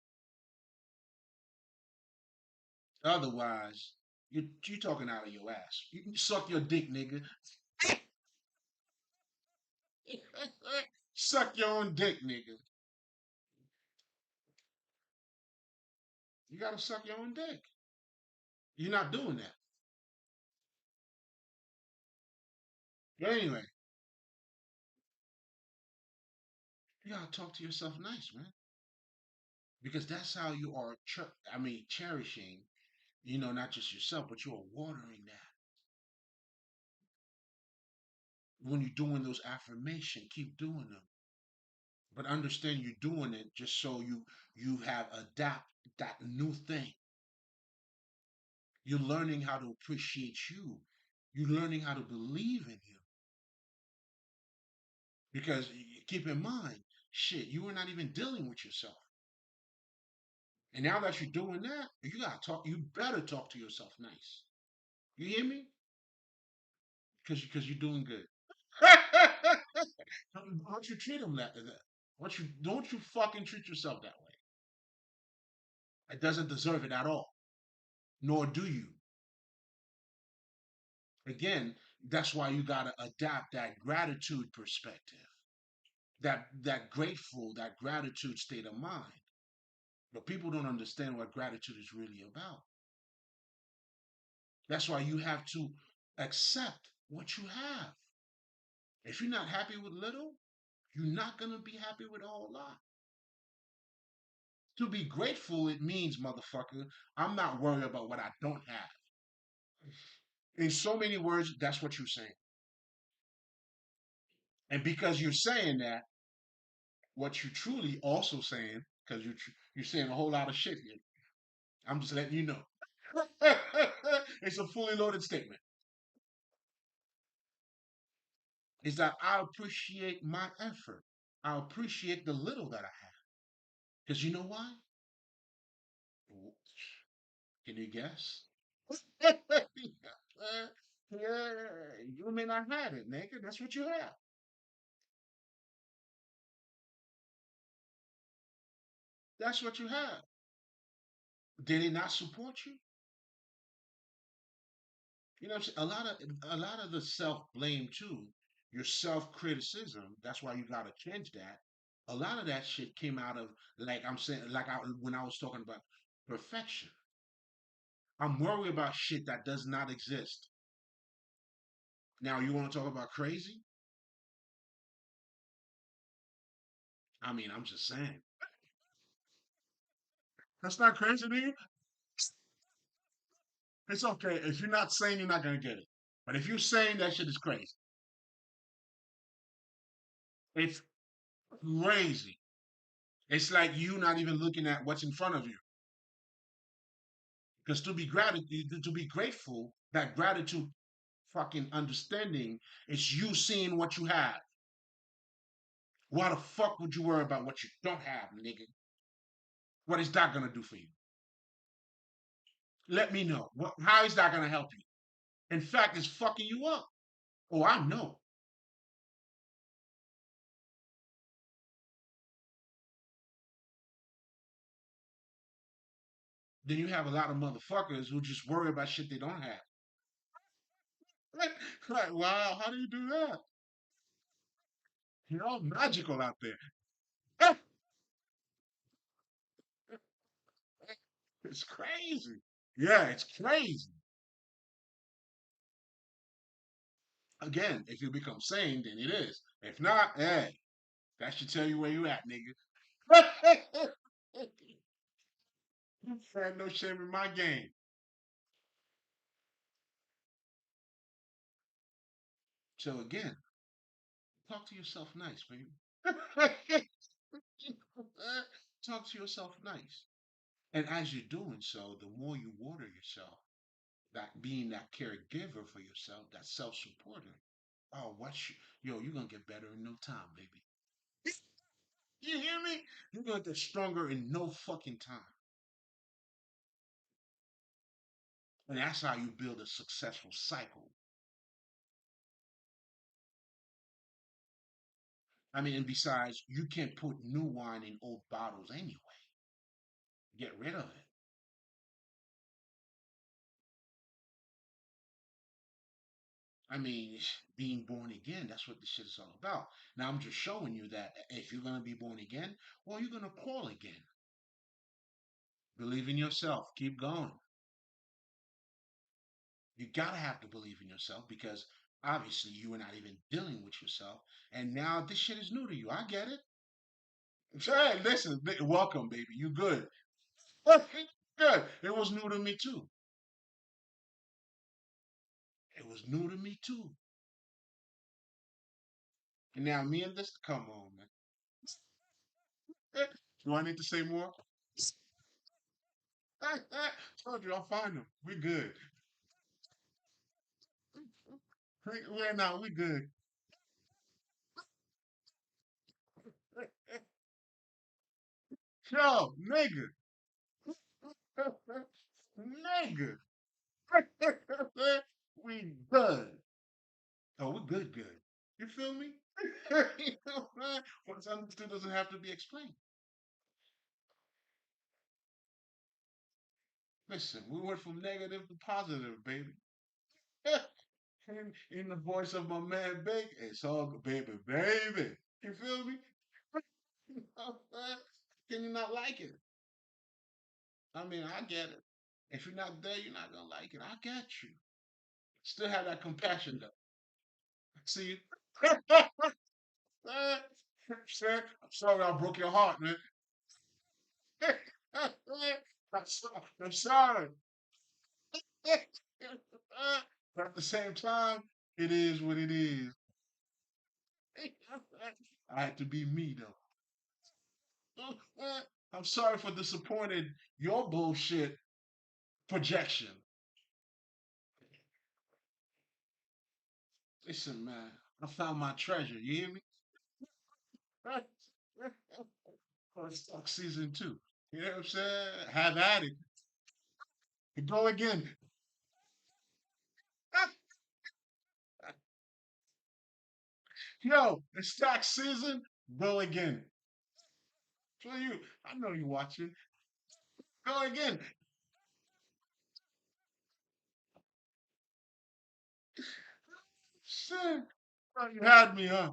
Otherwise, you talking out of your ass. You can suck your dick, nigga. Suck your own dick, nigga. You gotta suck your own dick. You're not doing that. But anyway, you gotta talk to yourself nice, man, because that's how you are. Cherishing. Not just yourself, but you're watering that. When you're doing those affirmation, keep doing them. But understand you're doing it just so you have adapt that new thing. You're learning how to appreciate you. You're learning how to believe in you. Because keep in mind, shit, you were not even dealing with yourself. And now that you're doing that, you gotta talk. You better talk to yourself nice. You hear me? Because you're doing good. Don't you treat them that? Don't you fucking treat yourself that way? It doesn't deserve it at all, nor do you. Again, that's why you got to adapt that gratitude perspective, that grateful, that gratitude state of mind. But people don't understand what gratitude is really about. That's why you have to accept what you have. If you're not happy with little, you're not going to be happy with a whole lot. To be grateful, it means, motherfucker, I'm not worried about what I don't have. In so many words, that's what you're saying. And because you're saying that, what you're truly also saying, because you're saying a whole lot of shit here. I'm just letting you know. It's a fully loaded statement. Is that I appreciate my effort. I appreciate the little that I have. Because you know why? Can you guess? Yeah, you may not have it, nigga. That's what you have. That's what you have. Did it not support you? You know what I'm saying? A lot of the self blame too, your self criticism. That's why you gotta change that. A lot of that shit came out of, like I'm saying, when I was talking about perfection. I'm worried about shit that does not exist. Now you want to talk about crazy? I mean, I'm just saying. That's not crazy to you. It's okay. If you're not saying, you're not gonna get it. But if you're saying, that shit is crazy. It's crazy. It's like you not even looking at what's in front of you. Because to be grateful, that gratitude fucking understanding is you seeing what you have. Why the fuck would you worry about what you don't have, nigga? What is that gonna do for you? Let me know. How is that gonna help you? In fact, it's fucking you up. Oh, I know. Then you have a lot of motherfuckers who just worry about shit they don't have. Like, wow, how do you do that? You're all magical out there. It's crazy. Yeah, it's crazy. Again, if you become sane, then it is. If not, hey, that should tell you where you at, nigga. Had no shame in my game. So again, talk to yourself nice, baby. Talk to yourself nice. And as you're doing so, the more you water yourself, that being that caregiver for yourself, that self-supporter. Oh, yo, you're gonna get better in no time, baby. You hear me? You're gonna get stronger in no fucking time. And that's how you build a successful cycle. I mean, and besides, you can't put new wine in old bottles anyway. Get rid of it. I mean, being born again, that's what this shit is all about. Now, I'm just showing you that if you're going to be born again, well, you're going to call again. Believe in yourself. Keep going. You got to have to believe in yourself because obviously you were not even dealing with yourself. And now this shit is new to you. I get it. Hey, listen, welcome, baby. You good. Good. It was new to me too. It was new to me too. And now me and this, come on, man. Do I need to say more? Told you I'll find them. We good. We're now we good. Yo, nigga. Nigga. We good. Oh, we good, good. You feel me? You know, what's understood doesn't have to be explained. Listen, we went from negative to positive, baby. In the voice of my man Big, it's all good, baby, baby. You feel me? Can you not like it? I mean, I get it. If you're not there, you're not gonna like it. I get you. Still have that compassion though. See, sir, I'm sorry I broke your heart, man. I'm sorry. But at the same time, it is what it is. I had to be me though. I'm sorry for disappointing your bullshit projection. Listen, man, I found my treasure. You hear me? Let's talk season two. You know what I'm saying? Have at it. Go again. Yo, it's tax season. Go again. For you, I know you watching. Go again. Shit. Oh, you had me, huh?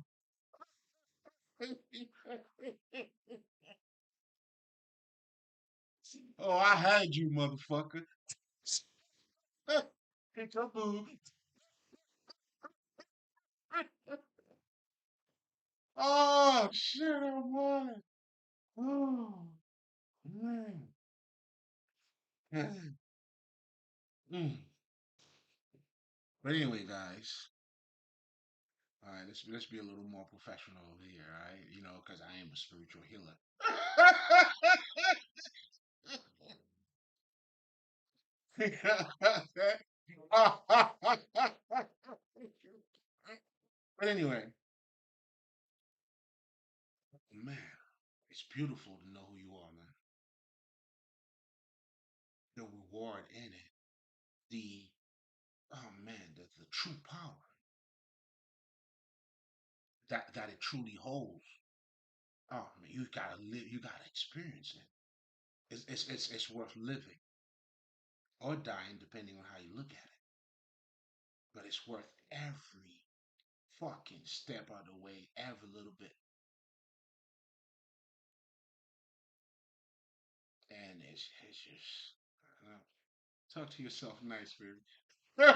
Oh, I had you, motherfucker. Peekaboo. Oh, shit, I won it. Oh, man. Mm. But anyway, guys, all right, let's be a little more professional over here, all right? You know, because I am a spiritual healer. But anyway, man, it's beautiful to know who you are, man. The reward in it, the oh man, the true power that it truly holds. Oh man, you gotta live, you gotta experience it. It's worth living or dying, depending on how you look at it. But it's worth every fucking step of the way, every little bit. And it's just talk to yourself nice, baby. You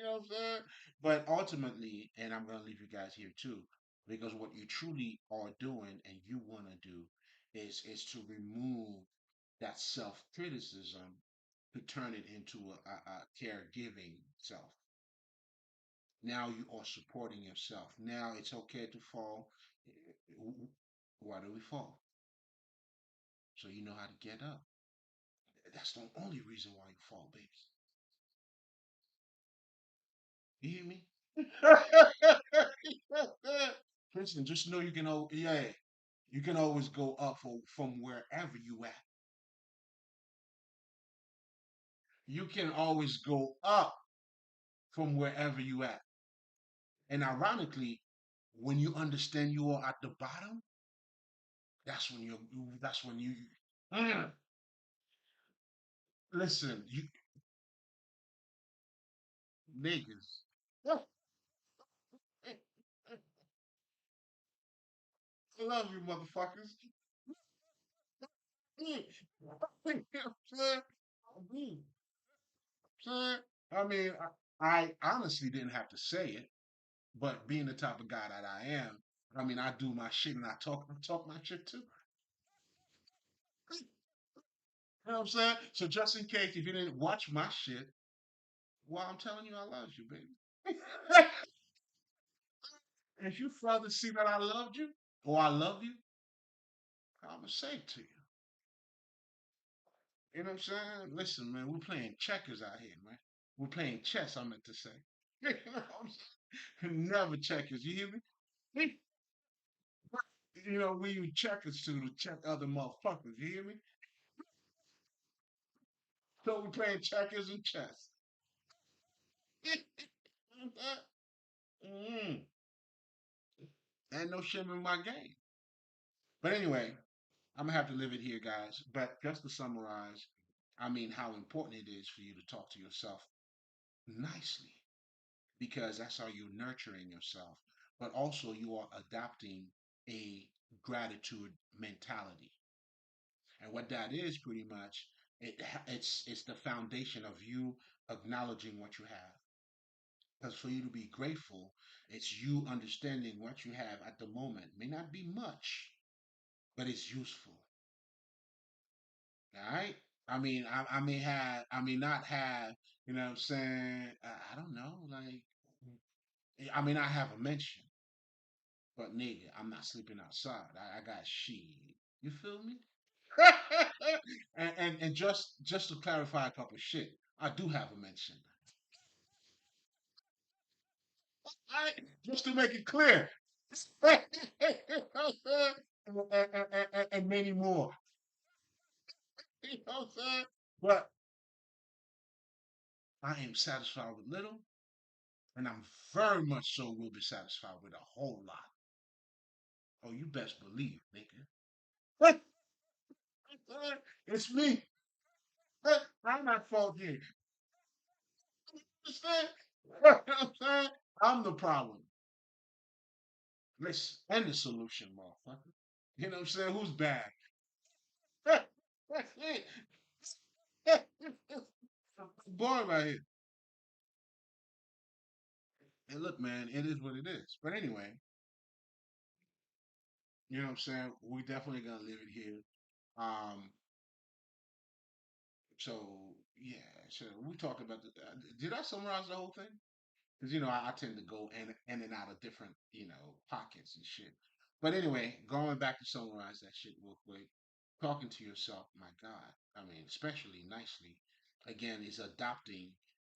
know what I'm saying? But ultimately, and I'm gonna leave you guys here too, because what you truly are doing and you want to do is to remove that self criticism to turn it into a caregiving self. Now you are supporting yourself. Now it's okay to fall. Why do we fall? So you know how to get up. That's the only reason why you fall, baby. You hear me? Listen, just know you can yeah, you can always go up from wherever you at. You can always go up from wherever you at. And ironically, when you understand you are at the bottom, that's when you Mm. Listen, you niggas. I love you, motherfuckers. I mean, I honestly didn't have to say it, but being the type of guy that I am, I mean, I do my shit and I talk my shit too. You know what I'm saying? So just in case if you didn't watch my shit, well, I'm telling you, I love you, baby. If you further see that I loved you or I love you, I'm gonna say it to you. You know what I'm saying? Listen, man, we're playing checkers out here, man. We're playing chess, I meant to say. You know what I'm saying? Never checkers, you hear me? You know, we use checkers to check other motherfuckers, you hear me? So we're playing checkers and chess. mm, ain't no shame in my game. But anyway, I'm gonna have to leave it here, guys. But just to summarize, I mean, how important it is for you to talk to yourself nicely because that's how you're nurturing yourself. But also, you are adopting a gratitude mentality. And what that is pretty much, it's the foundation of you acknowledging what you have. Because for you to be grateful, it's you understanding what you have at the moment. May not be much, but it's useful. All right. I may have, I may not have, you know what I'm saying? I don't know. Like, I may not have a mention, but nigga, I'm not sleeping outside. I got shit. You feel me? And just to clarify a couple of shit, I do have a mention. I, just to make it clear. And many more. You know what I'm saying? But I am satisfied with little, and I'm very much so will be satisfied with a whole lot. Oh, you best believe, nigga. It's me. I'm not fault here. Understand? You know what I'm saying? I'm the problem. Listen, and the solution, motherfucker. You know what I'm saying? Who's bad? Boy, right here. And look, man, it is what it is. But anyway, you know what I'm saying? We definitely gonna leave it here. Um, so yeah, so we talked about the. Did I summarize the whole thing? Because I tend to go in and out of different pockets and shit. But anyway, going back to summarize that shit real quick, talking to yourself, my God, I mean, especially nicely, again, is adopting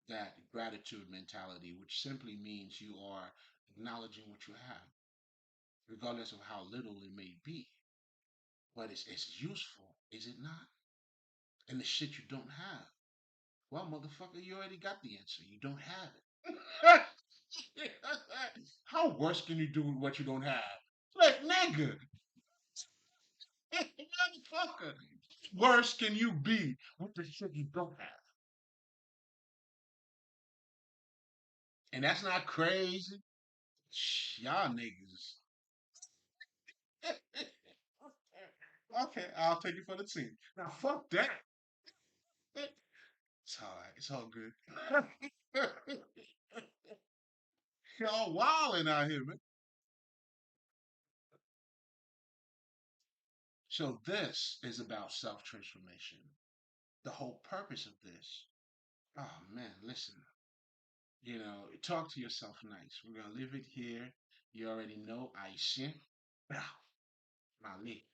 that gratitude mentality, which simply means you are acknowledging what you have, regardless of how little it may be. But it's useful, is it not? And the shit you don't have. Well, motherfucker, you already got the answer. You don't have it. How worse can you do with what you don't have? Like, nigga, motherfucker. Worse can you be with the shit you don't have? And that's not crazy. Y'all niggas. Okay, I'll take it for the team. Now, fuck that. It's all right. It's all good. Y'all wilding out here, man. So this is about self-transformation. The whole purpose of this. Oh man, listen. Talk to yourself nice. We're gonna leave it here. You already know I sent. Mali.